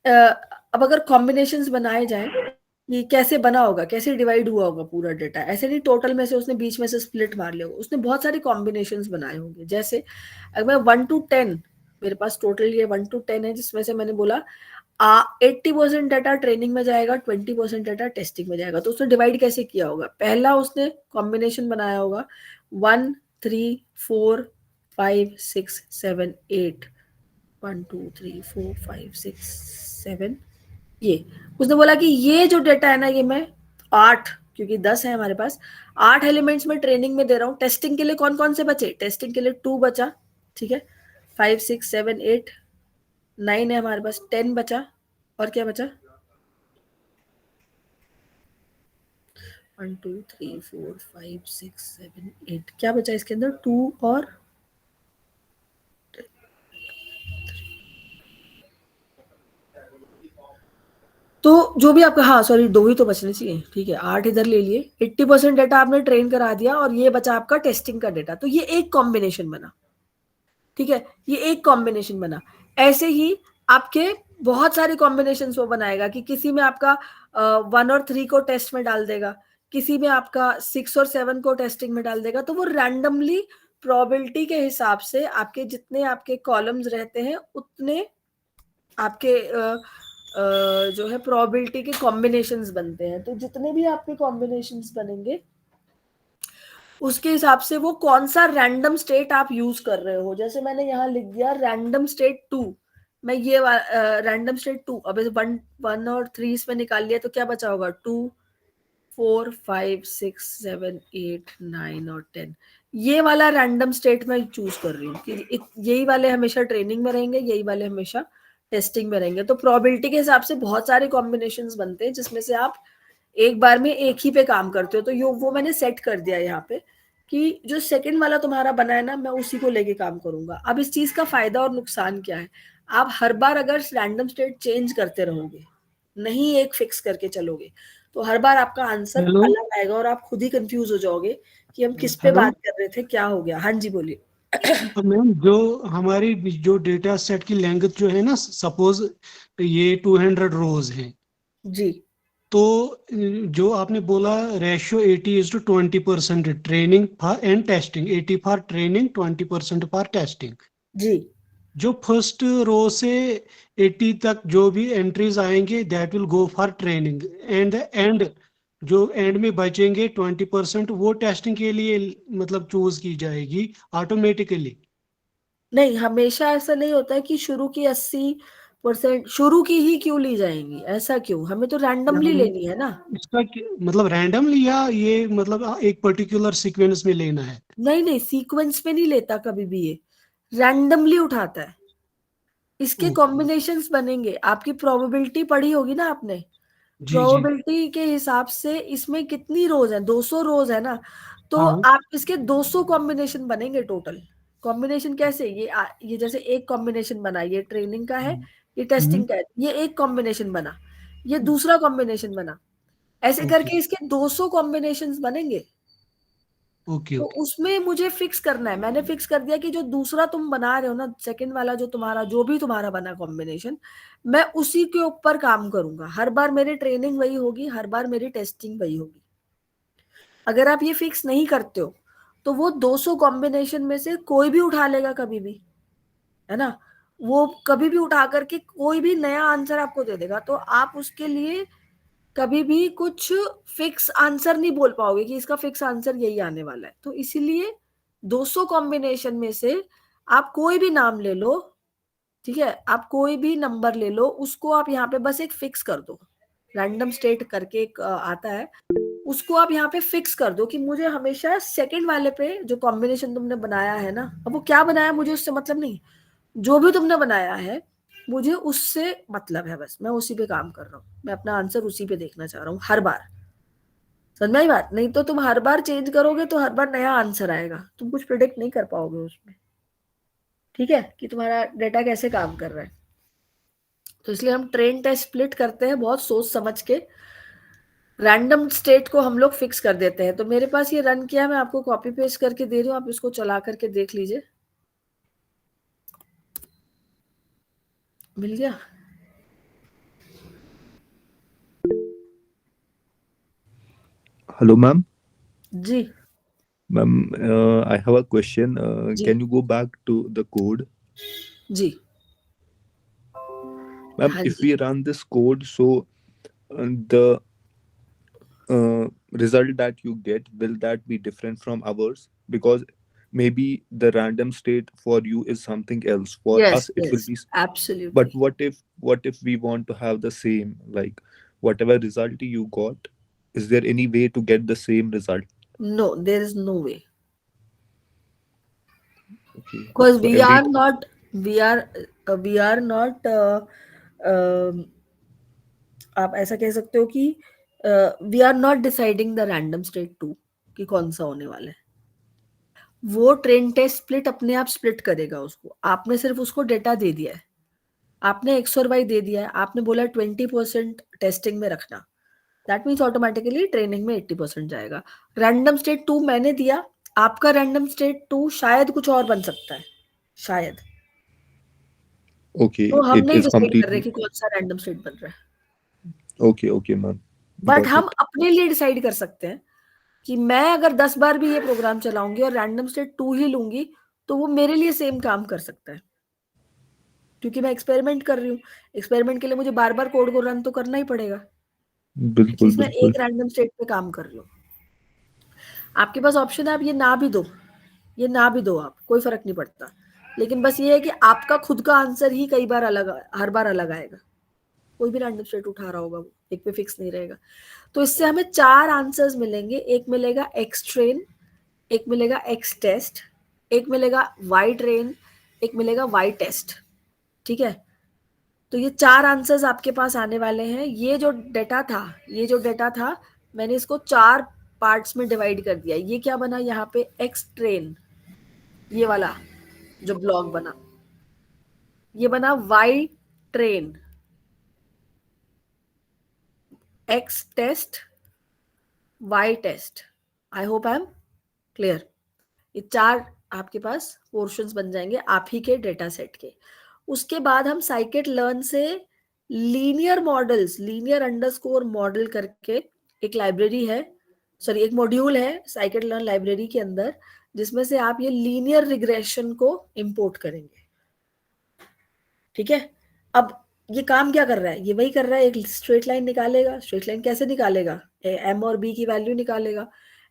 अब अगर कॉम्बिनेशंस बनाए जाएं, ये कैसे बना होगा, कैसे डिवाइड हुआ होगा पूरा डेटा, ऐसे नहीं टोटल में से उसने बीच में से स्प्लिट मार लिया होगा, उसने बहुत सारे कॉम्बिनेशंस बनाए होंगे। जैसे अगर मैं 1 to 10, मेरे पास टोटल ये 1 to 10 है, जिसमें से मैंने बोला 80% डाटा ट्रेनिंग में जाएगा, 20% डाटा टेस्टिंग में जाएगा। तो उसने डिवाइड कैसे किया होगा, पहला उसने कॉम्बिनेशन बनाया होगा 1 3 4 5 6 7 8, 1 2 3 4 5 6 7, ये उसने बोला कि ये जो डेटा है ना, ये मैं 8, क्योंकि 10 है हमारे पास, 8 एलिमेंट्स में ट्रेनिंग में दे रहा हूँ। टेस्टिंग के लिए कौन कौन से बचे, टेस्टिंग के लिए 2 बचा, ठीक है, 5 6 7 8 9 है हमारे पास, 10 बचा, और क्या बचा 1 2 3 4 5 6 7 8, क्या बचा इसके अंदर 2 और तो जो भी आपका, हाँ सॉरी 2 ही तो बचने चाहिए, ठीक है, 8 इधर ले लिए। 80% डेटा आपने ट्रेन करा दिया और ये बचा आपका टेस्टिंग का डेटा, तो ये एक कॉम्बिनेशन बना, ठीक है, ये एक कॉम्बिनेशन बना। ऐसे ही आपके बहुत सारे कॉम्बिनेशन वो बनाएगा कि किसी में आपका 1 और 3 को टेस्ट में डाल देगा, किसी में आपका 6 और 7 को टेस्टिंग में डाल देगा। तो वो रैंडमली प्रोबेबिलिटी के हिसाब से आपके जितने आपके कॉलम्स रहते हैं उतने आपके जो है प्रोबेबिलिटी के कॉम्बिनेशंस बनते हैं। तो जितने भी आपके कॉम्बिनेशंस बनेंगे उसके हिसाब से वो कौन सा रैंडम स्टेट आप यूज कर रहे हो। जैसे मैंने यहाँ लिख दिया रैंडम स्टेट 2, मैं ये रैंडम स्टेट 2, अब 1 और 3 इसमें निकाल लिया तो क्या बचा होगा 2 4 5 6 7 8 9 और 10। ये वाला रैंडम स्टेट मैं चूज कर रही हूँ कि यही वाले हमेशा ट्रेनिंग में रहेंगे, यही वाले हमेशा टेस्टिंग में रहेंगे। तो प्रोबेबिलिटी के हिसाब से बहुत सारे कॉम्बिनेशंस बनते हैं जिसमें से आप एक बार में एक ही पे काम करते हो। तो यो वो मैंने सेट कर दिया यहाँ पे कि जो सेकंड वाला तुम्हारा बना है ना, मैं उसी को लेके काम करूंगा। अब इस चीज का फायदा और नुकसान क्या है, आप हर बार अगर रैंडम स्टेट चेंज करते रहोगे, नहीं एक फिक्स करके चलोगे, तो हर बार आपका आंसर हेलो अलग आएगा और आप खुद ही कंफ्यूज हो जाओगे कि हम किस पे हेलो। बात कर रहे थे, क्या हो गया। हाँ जी बोलिए। तो मैम जो हमारी जो डेटा सेट की लेंथ जो है ना, सपोज ये 200 रोज है, जी तो जो आपने बोला ratio 80:20 training for and testing, 80 for training 20% for testing. जी जो फर्स्ट रो से 80 तक जो भी एंट्रीज आएंगे that will go for training, and and जो एंड में बचेंगे 20% वो टेस्टिंग के लिए मतलब चूज की जाएगी ऑटोमेटिकली। नहीं, हमेशा ऐसा नहीं होता है कि शुरू की 80 परसेंट शुरू की ही क्यों ली जाएंगी? ऐसा क्यों? हमें तो रैंडमली लेनी है ना। इसका मतलब रैंडमली या ये मतलब एक पर्टिकुलर सीक्वेंस में लेना है? नहीं नहीं, सीक्वेंस में नहीं लेता कभी भी, ये रैंडमली उठाता है। इसके ओके। कॉम्बिनेशंस बनेंगे। आपकी प्रोबेबिलिटी पढ़ी होगी ना आपने, जी जी। प्रोबेबिलिटी के हिसाब से इसमें कितनी रोज है, 200 रोज है ना, तो हाँ। आप इसके 200 कॉम्बिनेशन बनेंगे टोटल। कॉम्बिनेशन कैसे? ये जैसे एक कॉम्बिनेशन बना, ये ट्रेनिंग का है, ये हम्म। टेस्टिंग का है, ये एक कॉम्बिनेशन बना, ये दूसरा कॉम्बिनेशन बना, ऐसे ओके करके इसके 200 कॉम्बिनेशंस बनेंगे। ओके तो ओके। उसमें मुझे फिक्स करना है, मैंने फिक्स कर दिया कि जो दूसरा तुम बना रहे हो ना, सेकंड वाला जो तुम्हारा, जो भी तुम्हारा बना कॉम्बिनेशन, मैं उसी के ऊपर काम करूंगा। हर बार मेरी ट्रेनिंग वही होगी, हर बार मेरी टेस्टिंग वही होगी। अगर आप ये फिक्स नहीं करते हो तो वो 200 कॉम्बिनेशन में से कोई भी उठा लेगा कभी भी, है ना। वो कभी भी उठा करके कोई भी नया आंसर आपको दे देगा, तो आप उसके लिए कभी भी कुछ फिक्स आंसर नहीं बोल पाओगे कि इसका फिक्स आंसर यही आने वाला है। तो इसीलिए 200 कॉम्बिनेशन में से आप कोई भी नाम ले लो, ठीक है, आप कोई भी नंबर ले लो, उसको आप यहाँ पे बस एक फिक्स कर दो। रैंडम स्टेट करके एक आता है, उसको आप यहाँ पे फिक्स कर दो कि मुझे हमेशा सेकंड वाले पे जो कॉम्बिनेशन तुमने बनाया है ना, अब वो क्या बनाया मुझे उससे मतलब नहीं, जो भी तुमने बनाया है मुझे उससे मतलब है, बस मैं उसी पे काम कर रहा हूँ, मैं अपना आंसर उसी पे देखना चाह रहा हूँ हर बार। समझ में आई बात? नहीं तो तुम हर बार चेंज करोगे तो हर बार नया आंसर आएगा, तुम कुछ प्रिडिक्ट नहीं कर पाओगे उसमें, ठीक है, कि तुम्हारा डेटा कैसे काम कर रहा है। तो इसलिए हम ट्रेन टेस्ट स्प्लिट करते हैं बहुत सोच समझ के। रैंडम स्टेट को हम लोग फिक्स कर देते हैं। तो मेरे पास ये रन किया, मैं आपको कॉपी पेस्ट करके दे रही हूँ, आप इसको चला करके देख लीजिए। मिल गया? Hello, ma'am. Ji Ma'am, I have a question. Ji Can you go back to the code? Ji. Ma'am, हाँ if जी। we run this code, so the result that you get, will that be different from ours? Because maybe the random state for you is something else. For yes us, it will yes, be. Absolutely. But what if we want to have the same, like whatever result you got, is there any way to get the same result? No, there is no way, Okay. Because So every we are we are not आप ऐसा कह सकते हो कि we are not deciding the random state to कि कौन सा होने वाला है। वो ट्रेन टेस्ट स्प्लिट अपने आप स्प्लिट करेगा उसको, आपने सिर्फ उसको डेटा दे दिया है, आपने एक्स और वाई दे दिया है, आपने बोला 20% टेस्टिंग में रखना, दैट मीन्स ऑटोमेटिकली ट्रेनिंग में 80% जाएगा। रैंडम स्टेट टू मैंने दिया, आपका रैंडम स्टेट टू शायद कुछ और बन सकता है, शायद। तो okay, हम it नहीं is डिसाइड कर रहे completely कि कौन सा रैंडम स्टेट बन रहा है, okay. Okay, ma'am. But Got हम it. अपने लिए डिसाइड कर सकते हैं कि मैं अगर 10 बार भी ये प्रोग्राम चलाऊंगी और रैंडम स्टेट टू ही लूंगी, तो वो मेरे लिए सेम काम कर सकता है, क्योंकि मैं एक्सपेरिमेंट कर रही हूँ। एक्सपेरिमेंट के लिए मुझे बार बार कोड को रन तो करना ही पड़ेगा, बिल्कुल एटलीस्ट मैं बिल्कुल। एक रैंडम स्टेट पे काम कर रही हूँ। आपके पास ऑप्शन है, आप ये ना भी दो, ये ना भी दो, आप कोई फर्क नहीं पड़ता, लेकिन बस ये है कि आपका खुद का आंसर ही कई बार अलग, हर बार अलग आएगा। कोई भी रैंडम स्टेट उठा रहा होगा वो एक पे फिक्स नहीं रहेगा। तो इससे हमें 4 आंसर्स मिलेंगे, एक मिलेगा एक्स ट्रेन, एक मिलेगा एक्स टेस्ट, एक मिलेगा वाई ट्रेन, एक मिलेगा वाई टेस्ट, ठीक है। तो ये 4 आंसर्स आपके पास आने वाले हैं। ये जो डेटा था मैंने इसको 4 पार्ट्स में डिवाइड कर दिया। ये क्या बना यहाँ पे? एक्स ट्रेन, ये वाला जो ब्लॉक बना, ये बना Y train, X test, Y test. I hope I am clear. ये 4 आपके पास पोर्शंस बन जाएंगे आप ही के डेटा सेट के। उसके बाद हम साइकिट लर्न से linear models, linear underscore model करके एक लाइब्रेरी है, सॉरी एक मॉड्यूल है साइकिट लर्न लाइब्रेरी के अंदर, जिसमें से आप ये लीनियर रिग्रेशन को इंपोर्ट करेंगे, ठीक है। अब ये काम क्या कर रहा है? ये वही कर रहा है, एक स्ट्रेट लाइन निकालेगा। स्ट्रेट लाइन कैसे निकालेगा? एम और बी की वैल्यू निकालेगा।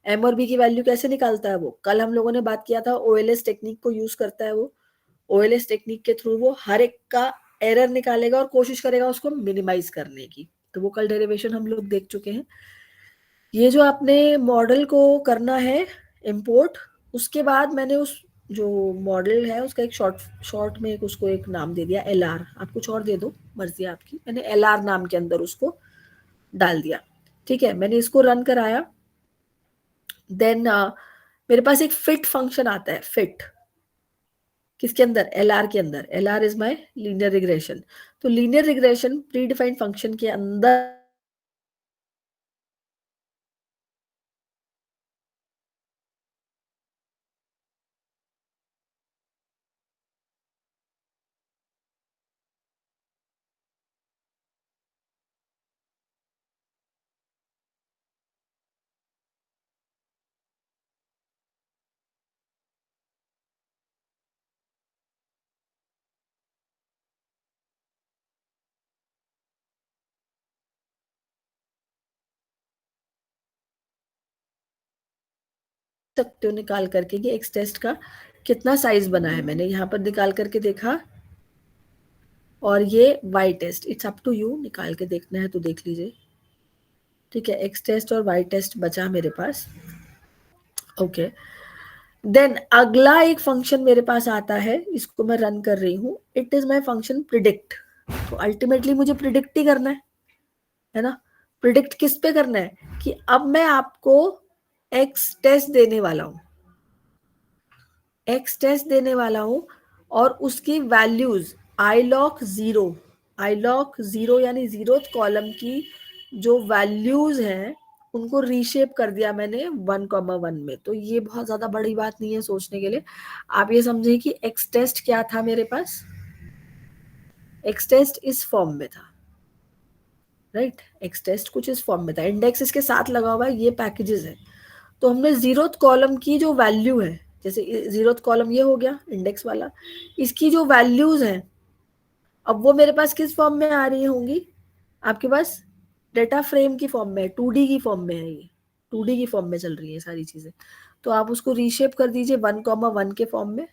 एम और बी की वैल्यू कैसे निकालता है वो? कल हम लोगों ने बात किया था, ओएलएस टेक्निक को यूज करता है वो। ओएलएस टेक्निक के थ्रू वो हर एक का एरर निकालेगा और कोशिश करेगा उसको मिनिमाइज करने की। तो वो कल डेरिवेशन हम लोग देख चुके हैं। ये जो आपने मॉडल को करना है इंपोर्ट, उसके बाद मैंने उस जो मॉडल है उसका एक शॉर्ट में उसको एक नाम दे दिया LR। आप कुछ और दे दो, मर्जी आपकी। मैंने LR नाम के अंदर उसको डाल दिया। ठीक है, मैंने इसको रन कराया। देन मेरे पास एक फिट फंक्शन आता है। फिट किसके अंदर? LR के अंदर। LR is my linear regression. तो linear regression predefined function के अंदर सकते हो निकाल करके कि एक्स टेस्ट का कितना साइज बना है। मैंने यहाँ पर निकाल करके देखा, और ये Y test, it's up to you, निकाल के देखना है तो देख लीजिए। ठीक है, एक्स टेस्ट और वाई टेस्ट बचा मेरे पास। ओके, देन अगला एक फंक्शन मेरे पास आता है, इसको मैं रन कर रही हूँ। It is my function predict. तो अल्टीमेटली मुझे प्रिडिक्ट ही करना है ना। प्रिडिक्ट किस पे करना है कि अब मैं आपको एक्स टेस्ट देने वाला हूं, एक्स टेस्ट देने वाला हूं, और उसकी वैल्यूज आई लॉक जीरो यानी जीरोथ कॉलम की जो वैल्यूज हैं उनको रीशेप कर दिया मैंने 1,1 में। तो ये बहुत ज्यादा बड़ी बात नहीं है सोचने के लिए। आप ये समझे कि एक्स टेस्ट क्या था मेरे पास। एक्स टेस्ट इस फॉर्म में था, राइट। एक्स टेस्ट कुछ इस फॉर्म में था, इंडेक्स इसके साथ लगा हुआ है, ये पैकेजेस है। तो हमने जीरोथ कॉलम की जो वैल्यू है, जैसे जीरोथ कॉलम ये हो गया इंडेक्स वाला, इसकी जो वैल्यूज हैं अब वो मेरे पास किस फॉर्म में आ रही होंगी? आपके पास डेटा फ्रेम की फॉर्म में, 2D की फॉर्म में है। ये 2D की फॉर्म में चल रही है सारी चीजें। तो आप उसको रीशेप कर दीजिए 1,1 के फॉर्म में।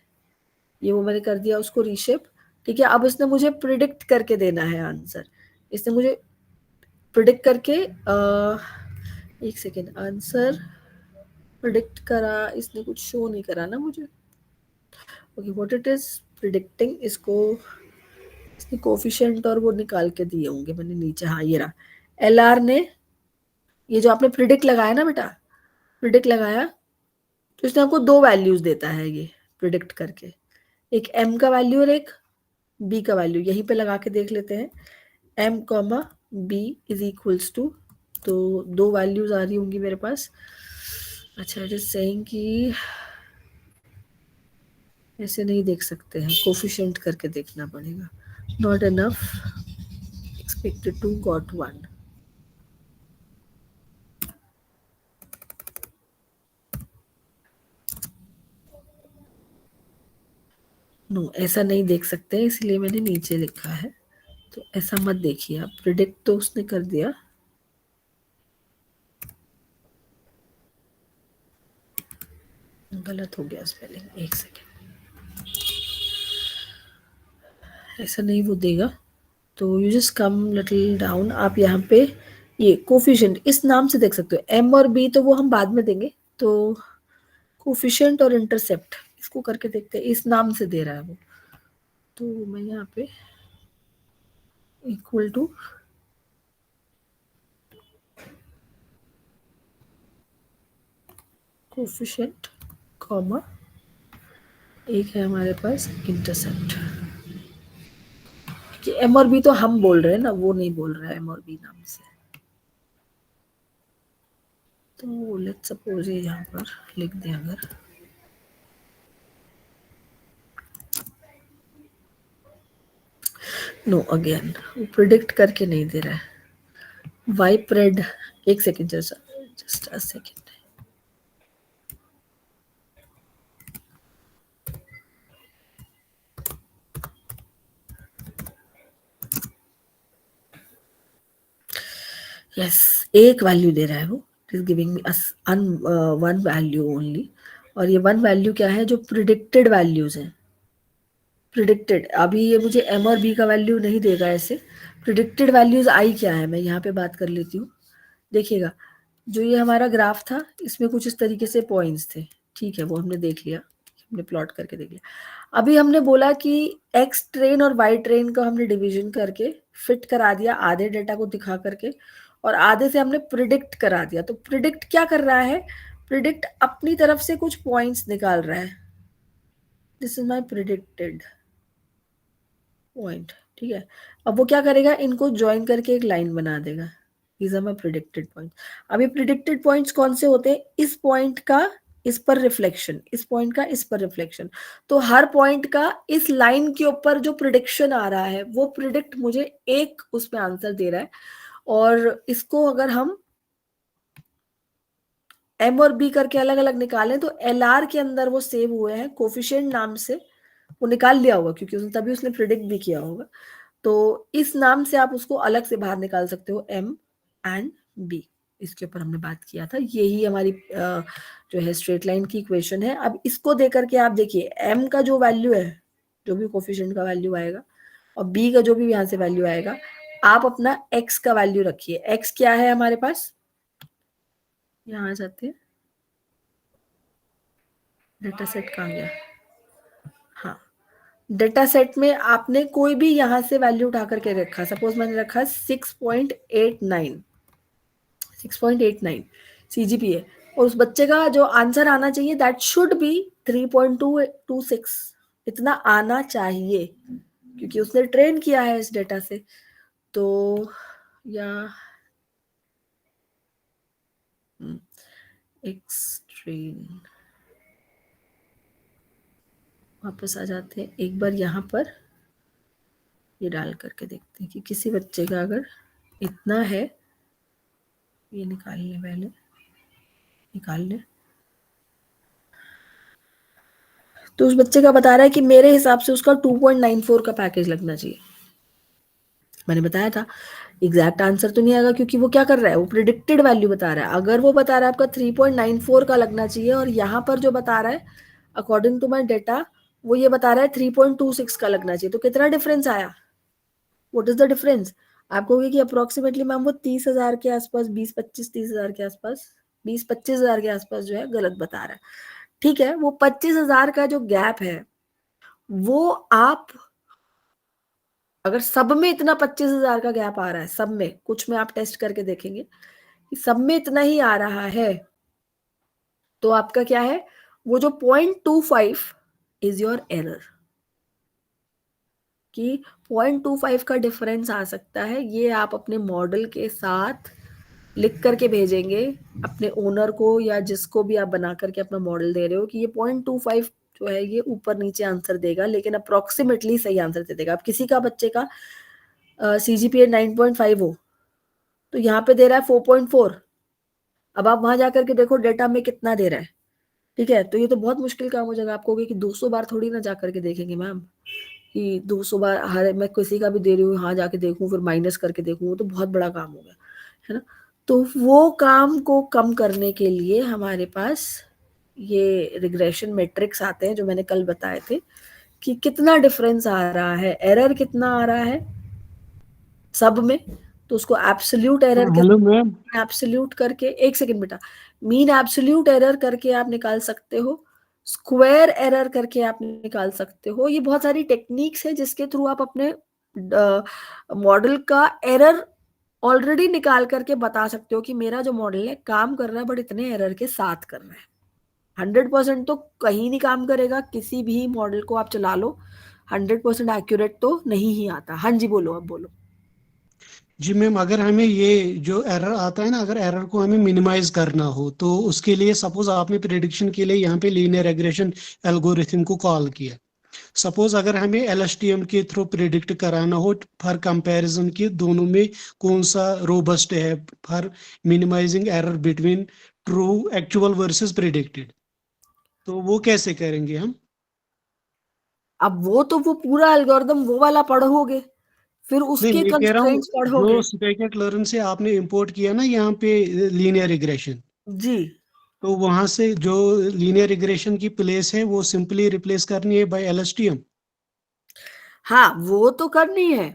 ये वो मैंने कर दिया उसको रीशेप। ठीक है, अब इसने मुझे प्रिडिक्ट करके देना है आंसर। इसने मुझे प्रिडिक्ट करके एक सेकेंड, आंसर प्रिडिक्ट करा, इसने कुछ शो नहीं करा ना मुझे। Okay, what it is predicting, इसको इसके कोफिशिएंट और वो निकाल के दिए होंगे मैंने नीचे। हाँ, ये रहा। LR ने, ये जो आपने प्रिडिक्ट लगाया ना बेटा, प्रिडिक्ट लगाया, तो इसने आपको दो वैल्यूज देता है ये प्रिडिक्ट करके, एक M का वैल्यू और एक B का वैल्यू। यहीं पे लगा के देख लेते हैं। M comma B is equals to, तो दो वैल्यूज आ रही होंगी मेरे पास। अच्छा, इट इज सेइंग कि ऐसे नहीं देख सकते हैं, कोफिशिएंट करके देखना पड़ेगा। Not enough, expected to got 1। No, ऐसा नहीं देख सकते, इसलिए मैंने नीचे लिखा है। तो ऐसा मत देखिए आप, प्रिडिक्ट तो उसने कर दिया। गलत हो गया स्पेलिंग, एक सेकेंड। ऐसा नहीं वो देगा, तो you just come little down. आप यहाँ पे ये कोफिशिएंट इस नाम से देख सकते हो। M और B तो वो हम बाद में देंगे। तो कोफिशिएंट और इंटरसेप्ट इसको करके देखते हैं, इस नाम से दे रहा है वो। तो मैं यहाँ पे इक्वल टू कोफिशिएंट कॉमा, एक है हमारे पास इंटरसेप्ट। कि M और B तो हम बोल रहे हैं ना, वो नहीं बोल रहा है M और B नाम से। तो लेट्स सपोज ये यहाँ पर लिख दें अगर, नो अगेन वो प्रिडिक्ट करके नहीं दे रहा है। वाई प्रेड, एक second, just a second. Yes, एक वैल्यू दे रहा है वो। It is giving me one value only. और ये वन वैल्यू क्या है? जो प्रिडिक्टेड वैल्यूज हैं, प्रिडिक्टेड, अभी ये मुझे m और b का वैल्यू नहीं देगा ऐसे। प्रिडिक्टेड वैल्यूज i क्या है, मैं यहाँ पे बात कर लेती हूँ। देखिएगा, जो ये हमारा ग्राफ था इसमें कुछ इस तरीके से पॉइंट्स थे, ठीक है, वो हमने देख लिया, हमने प्लॉट करके देख लिया। अभी हमने बोला कि एक्स ट्रेन और वाई ट्रेन का हमने डिवीजन करके फिट करा दिया आधे डेटा को दिखा करके, और आधे से हमने प्रिडिक्ट करा दिया। तो प्रिडिक्ट क्या कर रहा है, प्रिडिक्ट अपनी तरफ से कुछ पॉइंट्स निकाल रहा है, this is my predicted point, ठीक है। अब वो क्या करेगा, इनको ज्वाइन करके एक लाइन बना देगा, these are my predicted points। अब ये predicted points कौन से होते हैं, इस पॉइंट का इस पर रिफ्लेक्शन, इस पॉइंट का इस पर रिफ्लेक्शन। तो हर पॉइंट का इस लाइन के ऊपर जो प्रिडिक्शन आ रहा है वो प्रिडिक्ट मुझे एक उसमें आंसर दे रहा है। और इसको अगर हम m और b करके अलग अलग निकालें तो LR के अंदर वो सेव हुए हैं कोफिशिएंट नाम से, वो निकाल लिया होगा क्योंकि उसने तभी उसने प्रिडिक्ट भी किया होगा। तो इस नाम से आप उसको अलग से बाहर निकाल सकते हो, m एंड b। इसके ऊपर हमने बात किया था, यही हमारी जो है स्ट्रेट लाइन की इक्वेशन है। अब इसको देकर के आप देखिए m का जो वैल्यू है, जो भी कोफिशिएंट का वैल्यू आएगा, और b का जो भी यहाँ से वैल्यू आएगा, आप अपना x का वैल्यू रखिए। x क्या है हमारे पास, यहाँ आ जाते हैं, डेटा सेट कहाँ गया, हाँ, डेटा सेट में आपने कोई भी यहां से वैल्यू उठा करके रखा, सपोज मैंने रखा 6.89 CGPA, और उस बच्चे का जो आंसर आना चाहिए दैट शुड बी 3.226, इतना आना चाहिए क्योंकि उसने ट्रेन किया है इस डेटा से। तो या एक्स ट्रेन, वापस आ जाते हैं एक बार यहाँ पर, ये डाल करके देखते हैं कि किसी बच्चे का अगर इतना है, ये निकाल ले, पहले निकाल ले, तो उस बच्चे का बता रहा है कि मेरे हिसाब से उसका 2.94 का पैकेज लगना चाहिए। मैंने बताया था एग्जैक्ट आंसर तो नहीं आएगा क्योंकि वो क्या कर रहा है, वो प्रिडिक्टेड वैल्यू बता रहा है। अगर वो बता रहा है आपका 3.94 का लगना चाहिए, और यहाँ पर जो बता रहा है अकॉर्डिंग टू माई डेटा वो ये बता रहा है 3.26 का लगना चाहिए, तो कितना डिफरेंस आया, व्हाट इज द डिफरेंस। आप कहोगे कि अप्रोक्सीमेटली मैम वो 30,000 के आसपास, 20-25-30,000 के आसपास, 20-25,000 के आसपास जो है गलत बता रहा है। ठीक है, वो 25,000 का जो गैप है वो आप अगर सब में इतना 25,000 का गैप आ रहा है, सब में, कुछ में आप टेस्ट करके देखेंगे कि सब में इतना ही आ रहा है, तो आपका क्या है, वो जो 0.25 इज योर एरर, कि 0.25 का डिफरेंस आ सकता है। ये आप अपने मॉडल के साथ लिख करके भेजेंगे अपने ओनर को या जिसको भी आप बना करके अपना मॉडल दे रहे हो कि ये 0.25 जो है ये ऊपर नीचे आंसर देगा, लेकिन अप्रोक्सीमेटली सही आंसर दे देगा। अब किसी का बच्चे का CGPA 9.5 हो तो यहाँ पे दे रहा है 4.4, अब आप वहां जाकर के देखो डेटा में कितना दे रहा है, ठीक है। तो ये तो बहुत मुश्किल काम हो जाएगा, आपको कि 200 बार थोड़ी ना जा करके देखेंगे मैम, कि 200 बार हर मैं किसी का भी दे रही हूँ हाँ जाके देखूं फिर माइनस करके देखूं, वो तो बहुत बड़ा काम हो गया है ना। तो वो काम को कम करने के लिए हमारे पास ये रिग्रेशन मैट्रिक्स आते हैं जो मैंने कल बताए थे, कि कितना डिफरेंस आ रहा है, एरर कितना आ रहा है सब में, तो उसको एब्सोल्यूट एरर के हेलो मैम, एब्सोल्यूट करके, एक सेकंड बेटा, मीन एब्सोल्यूट एरर करके आप निकाल सकते हो, स्क्वायर एरर करके आप निकाल सकते हो। ये बहुत सारी टेक्निक्स है जिसके थ्रू आप अपने मॉडल का एरर ऑलरेडी निकाल करके बता सकते हो कि मेरा जो मॉडल है काम कर रहा है बट इतने एरर के साथ कर रहा है। 100% तो कहीं नहीं काम करेगा, किसी भी मॉडल को आप चला लो 100% एक्यूरेट तो नहीं ही आता। हाँ जी बोलो, अब बोलो। जी मैम, अगर हमें ये जो एरर आता है ना, अगर एरर को हमें मिनिमाइज करना हो तो उसके लिए सपोज आपने प्रिडिक्शन के लिए यहाँ पे लीनियर रिग्रेशन एल्गोरिथम को कॉल किया। सपोज अगर हमें LSTM के थ्रू प्रिडिक्ट कराना हो फॉर कंपैरिजन कि दोनों में कौन सा रोबस्ट है for minimizing error between true actual versus predicted, तो वो कैसे करेंगे हम। अब वो पूरा एल्गोरिदम वो वाला पढ़ोगे, फिर नहीं, उसके मैं कह रहा हूँ कंस्ट्रेंट्स पढ़ोगे। जो स्कैटर लर्न से आपने इंपोर्ट किया ना यहाँ पे लीनियर रिग्रेशन, जी, तो वहां से जो लीनियर रिग्रेशन की प्लेस है वो सिंपली रिप्लेस करनी है बाय LSTM। हाँ वो तो करनी है,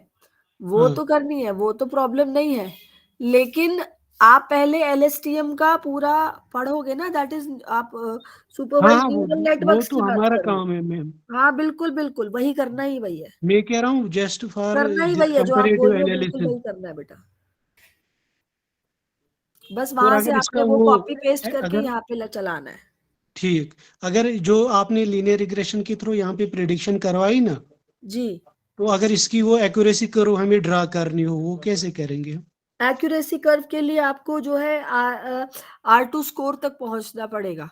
वो हाँ तो करनी है, वो तो प्रॉब्लम नहीं है, लेकिन आप पहले एलएसटीएम का पूरा पढ़ोगे ना, दैट इज आप हाँ सुपरवाइज्ड हाँ, न्यूरल वो नेटवर्क्स तो की बात हमारा कर रहे हो। काम है मैम। हाँ बिल्कुल बिल्कुल, वही करना ही वही है, मैं कह रहा हूँ जस्ट फॉर करना ही दिस वही है जो आप बोल कंपैरेटिव रहे हो, बिल्कुल एनालिसिस। वही करना है बेटा। बस और वहां से अगर इसका आपने वो वो कॉपी पेस्ट करके अगर यहाँ पे चलाना है। ठीक, अगर जो आपने लीनियर रिग्रेशन के थ्रू यहाँ पे प्रिडिक्शन करवाई ना, जी, तो अगर इसकी वो एक्यूरेसी करो हमें ड्रा करनी हो, वो कैसे करेंगे? एक्यूरेसी कर्व के लिए आपको जो है R2 स्कोर तक पहुंचना पड़ेगा।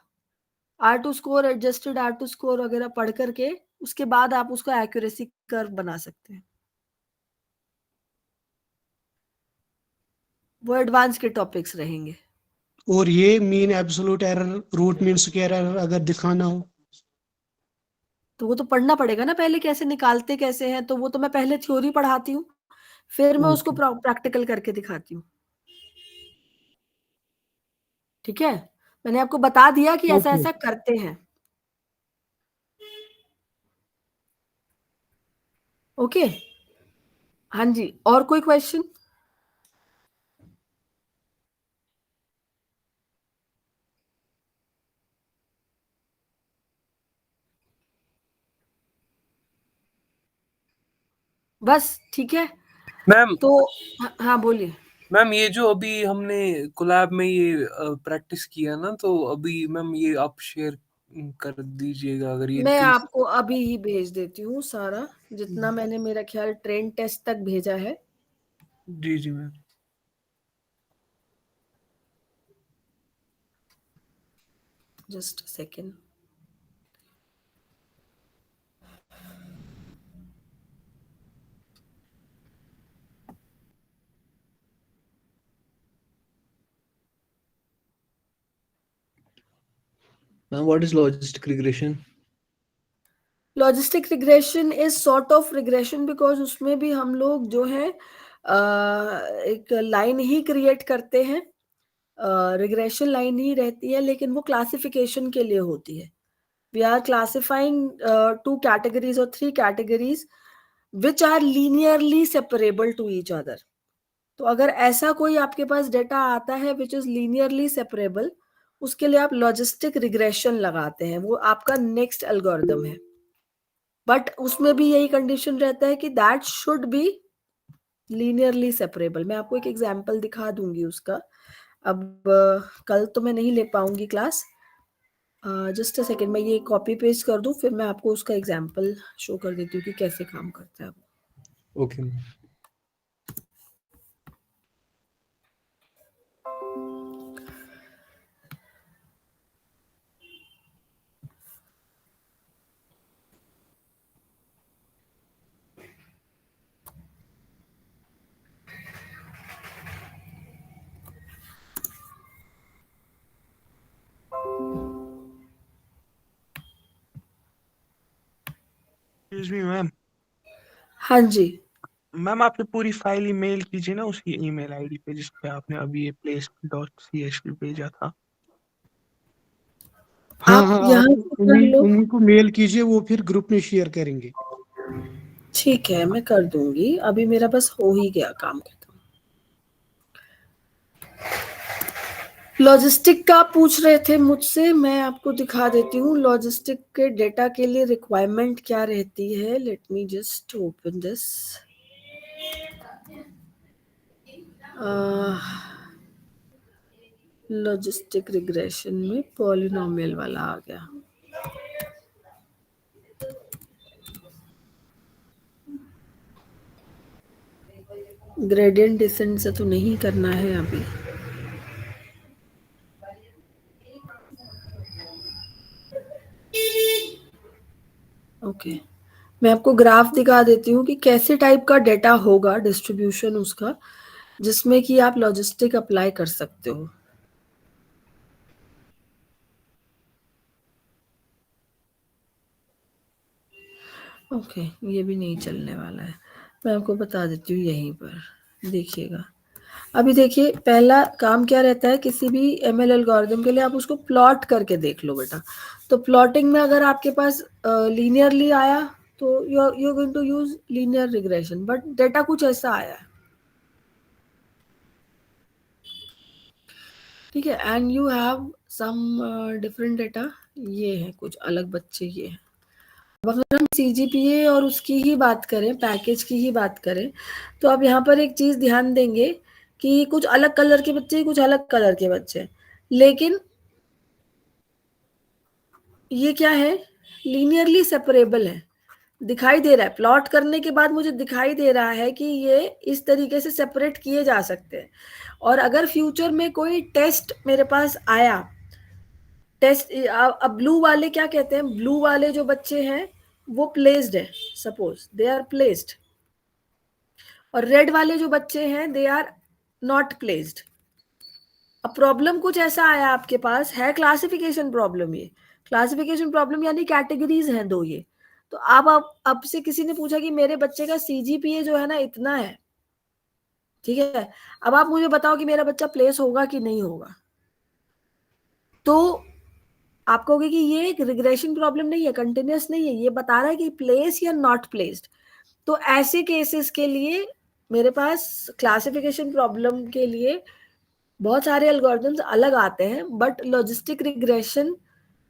R2 score, adjusted R2 score वगैरह पढ़ करके उसके बाद आप उसका एक्यूरेसी कर्व बना सकते हैं। वो एडवांस के टॉपिक्स रहेंगे। और ये mean absolute error, root mean square error अगर दिखाना हो? तो वो तो पढ़ना पड़ेगा ना पहले, कैसे निकालते कैसे हैं, तो वो तो मैं पहले थ्योरी पढ़ाती हूँ, फिर मैं उसको ओके प्रैक्टिकल करके दिखाती हूँ। ठीक है, मैंने आपको बता दिया कि ऐसा ओके। ऐसा करते हैं। ओके, हाँ जी, और कोई क्वेश्चन? बस ठीक है, मैम तो हाँ बोलिए। मैम ये जो अभी हमने कोलैब में ये प्रैक्टिस किया ना, तो अभी मैम ये आप शेयर कर दीजिएगा अगर ये मैं प्लीज। आपको अभी ही भेज देती हूँ सारा, जितना मैंने मेरा ख्याल ट्रेन टेस्ट तक भेजा है। जी जी ma'am. Just second. Ma'am, what is logistic regression? Logistic regression is sort of regression, because उसमें भी हम लोग जो है एक लाइन ही क्रिएट करते हैं, रिग्रेशन लाइन ही रहती है, लेकिन वो क्लासिफिकेशन के लिए होती है। वी आर क्लासिफाइंग 2 कैटेगरीज और 3 categories which are linearly separable to each other. तो अगर ऐसा कोई आपके पास डेटा आता है विच इज लीनियरली सेपरेबल, उसके लिए आप लॉजिस्टिक रिग्रेशन लगाते हैं, वो आपका नेक्स्ट एल्गोरिदम है। बट उसमें भी यही कंडीशन रहता है कि that should be linearly separable. मैं आपको एक एग्जांपल दिखा दूंगी उसका। अब कल तो मैं नहीं ले पाऊंगी क्लास, जस्ट अ सेकेंड, मैं ये कॉपी पेस्ट कर दूं, फिर मैं आपको उसका एग्जांपल शो कर देती हूँ कि कैसे काम करता है वो। Okay, ma'am. Excuse me ma'am. हाँ जी, मैम आप ये पूरी फाइल ईमेल कीजिए ना उसी ईमेल आईडी पे जिस पे आपने अभी ये place.csv भेजा था। हाँ आप हाँ, आप यहाँ से कर उन्हीं लो। उन्हीं को मेल कीजिए, वो फिर ग्रुप में शेयर करेंगे। ठीक है, मैं कर दूंगी, अभी मेरा बस हो ही गया काम खत्म। लॉजिस्टिक का आप पूछ रहे थे मुझसे, मैं आपको दिखा देती हूँ लॉजिस्टिक के डेटा के लिए रिक्वायरमेंट क्या रहती है। Let me just open this. Logistic regression में पॉलिनोमियल वाला आ गया। ग्रेडियंट डिसेंट से तो नहीं करना है अभी। ओके, मैं आपको ग्राफ दिखा देती हूँ कि कैसे टाइप का डेटा होगा, डिस्ट्रीब्यूशन उसका, जिसमें कि आप लॉजिस्टिक अप्लाई कर सकते हो। ओके, ये भी नहीं चलने वाला है, मैं आपको बता देती हूँ यहीं पर, देखिएगा। अभी देखिए, पहला काम क्या रहता है किसी भी एमएल एल्गोरिदम के लिए, आप उसको प्लॉट करके देख लो बेटा। तो प्लॉटिंग में अगर आपके पास लीनियरली आया तो you're going to use linear regression, but data कुछ ऐसा आया है, ठीक है, and you have some different data, ये है कुछ अलग बच्चे, ये है। अब अगर हम CGPA और उसकी ही बात करें, पैकेज की ही बात करें, तो आप यहाँ पर एक चीज ध्यान देंगे कि कुछ अलग कलर के बच्चे, कुछ अलग कलर के बच्चे, लेकिन ये क्या है, लीनियरली सेपरेबल है, दिखाई दे रहा है, प्लॉट करने के बाद मुझे दिखाई दे रहा है कि ये इस तरीके से सेपरेट किए जा सकते हैं। और अगर फ्यूचर में कोई टेस्ट मेरे पास आया, टेस्ट, अब ब्लू वाले क्या कहते हैं, ब्लू वाले जो बच्चे हैं वो प्लेस्ड है, सपोज दे आर प्लेस्ड, और रेड वाले जो बच्चे हैं दे आर नॉट प्लेस्ड। अब प्रॉब्लम कुछ ऐसा आया आपके पास है, क्लासिफिकेशन प्रॉब्लम, ये क्लासिफिकेशन प्रॉब्लम यानी कैटेगरीज हैं दो ये। तो अब से किसी ने पूछा कि मेरे बच्चे का CGPA जो है ना इतना है, ठीक है, अब आप मुझे बताओ कि मेरा बच्चा प्लेस होगा कि नहीं होगा। तो आप कहोगे कि ये एक रिग्रेशन प्रॉब्लम नहीं है, कंटिन्यूअस नहीं है, ये बता रहा है कि प्लेस या नॉट प्लेस्ड। तो ऐसे केसेस के लिए मेरे पास क्लासिफिकेशन प्रॉब्लम के लिए बहुत सारे एल्गोरिथम्स अलग आते हैं, बट लॉजिस्टिक रिग्रेशन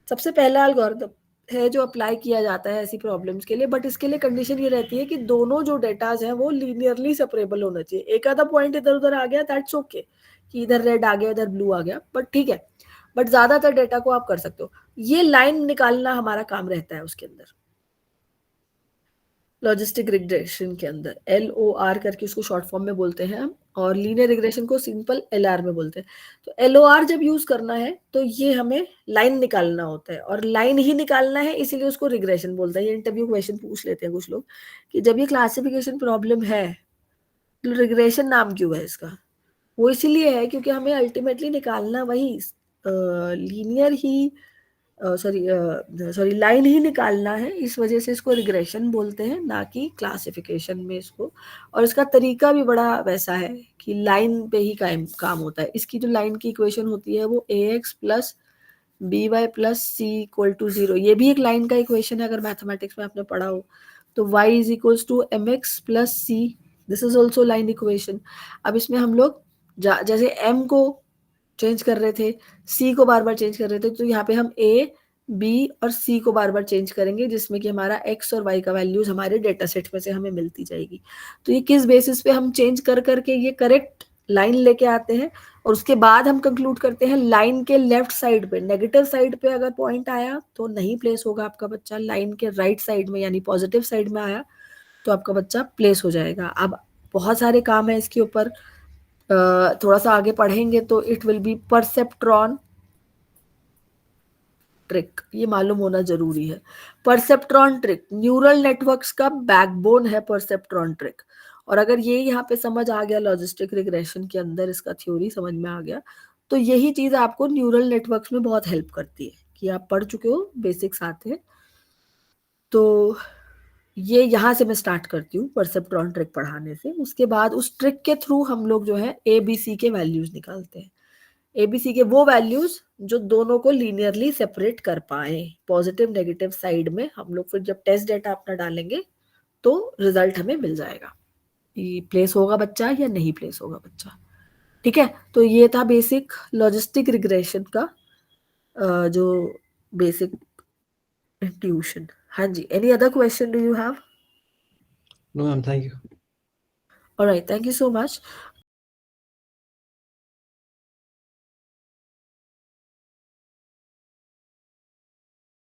सबसे पहला एल्गोरिथम है जो अप्लाई किया जाता है ऐसी प्रॉब्लम्स के लिए। बट इसके लिए कंडीशन ये रहती है कि दोनों जो डेटाज हैं वो लीनियरली सेपरेबल होना चाहिए। एक आधा पॉइंट इधर उधर आ गया, दैट्स ओके, कि इधर रेड आ गया इधर ब्लू आ गया, बट ठीक है, बट ज्यादातर डेटा को आप कर सकते हो। ये लाइन निकालना हमारा काम रहता है उसके अंदर, लॉजिस्टिक रिग्रेशन के अंदर। LOR करके उसको शॉर्ट फॉर्म में बोलते हैं हम, और लीनियर रिग्रेशन को सिंपल LR में बोलते हैं। तो LOR जब यूज करना है तो ये हमें लाइन निकालना होता है, और लाइन ही निकालना है, इसीलिए उसको रिग्रेशन बोलते हैं। ये इंटरव्यू क्वेश्चन पूछ लेते हैं कुछ लोग कि जब ये क्लासिफिकेशन प्रॉब्लम है तो रिग्रेशन नाम क्यों है इसका। वो इसीलिए है क्योंकि हमें अल्टीमेटली निकालना वही लीनियर ही सॉरी लाइन ही निकालना है, इस वजह से इसको रिग्रेशन बोलते हैं, ना कि क्लासिफिकेशन में इसको। और इसका तरीका भी बड़ा वैसा है कि लाइन पे ही काम होता है। इसकी जो लाइन की इक्वेशन होती है वो AX + BY + C = 0, ये भी एक लाइन का इक्वेशन है, अगर मैथमेटिक्स में आपने पढ़ा हो तो y = MX + C, this is also line equation. अब इसमें हम लोग जैसे M को चेंज कर रहे थे, C को बार बार चेंज कर रहे थे, तो यहाँ पे हम A, B और C को बार बार चेंज करेंगे, जिसमें कि हमारा X और Y का वैल्यूज हमारे डेटा सेट में से हमें मिलती जाएगी। तो ये किस बेसिस पे हम चेंज कर करके ये करेक्ट लाइन लेके आते हैं, और उसके बाद हम कंक्लूड करते हैं लाइन के लेफ्ट साइड पे, नेगेटिव साइड पे अगर पॉइंट आया तो नहीं प्लेस होगा आपका बच्चा, लाइन के राइट साइड में यानी पॉजिटिव साइड में आया तो आपका बच्चा प्लेस हो जाएगा। अब बहुत सारे काम है इसके ऊपर, थोड़ा सा आगे पढ़ेंगे तो it will be perceptron trick, ये मालूम होना जरूरी है। परसेप्ट्रॉन ट्रिक न्यूरल नेटवर्क्स का बैकबोन है, परसेप्ट्रॉन ट्रिक। और अगर ये यहाँ पे समझ आ गया, लॉजिस्टिक रिग्रेशन के अंदर इसका थ्योरी समझ में आ गया, तो यही चीज आपको न्यूरल नेटवर्क्स में बहुत हेल्प करती है कि आप पढ़ चुके हो, बेसिक्स आते हैं। तो ये यहाँ से मैं स्टार्ट करती हूँ परसेप्ट्रॉन ट्रिक पढ़ाने से। उसके बाद उस ट्रिक के थ्रू हम लोग जो है ABC के वैल्यूज निकालते हैं। ABC के वो वैल्यूज जो दोनों को लीनियरली सेपरेट कर पाए, पॉजिटिव नेगेटिव साइड में। हम लोग फिर जब टेस्ट डेटा अपना डालेंगे तो रिजल्ट हमें मिल जाएगा, प्लेस होगा बच्चा या नहीं प्लेस होगा बच्चा। ठीक है, तो ये था बेसिक लॉजिस्टिक रिग्रेशन का जो बेसिक इंट्यूशन। हाँ जी, any other question do you have? No, ma'am, thank you. All right, thank you so much.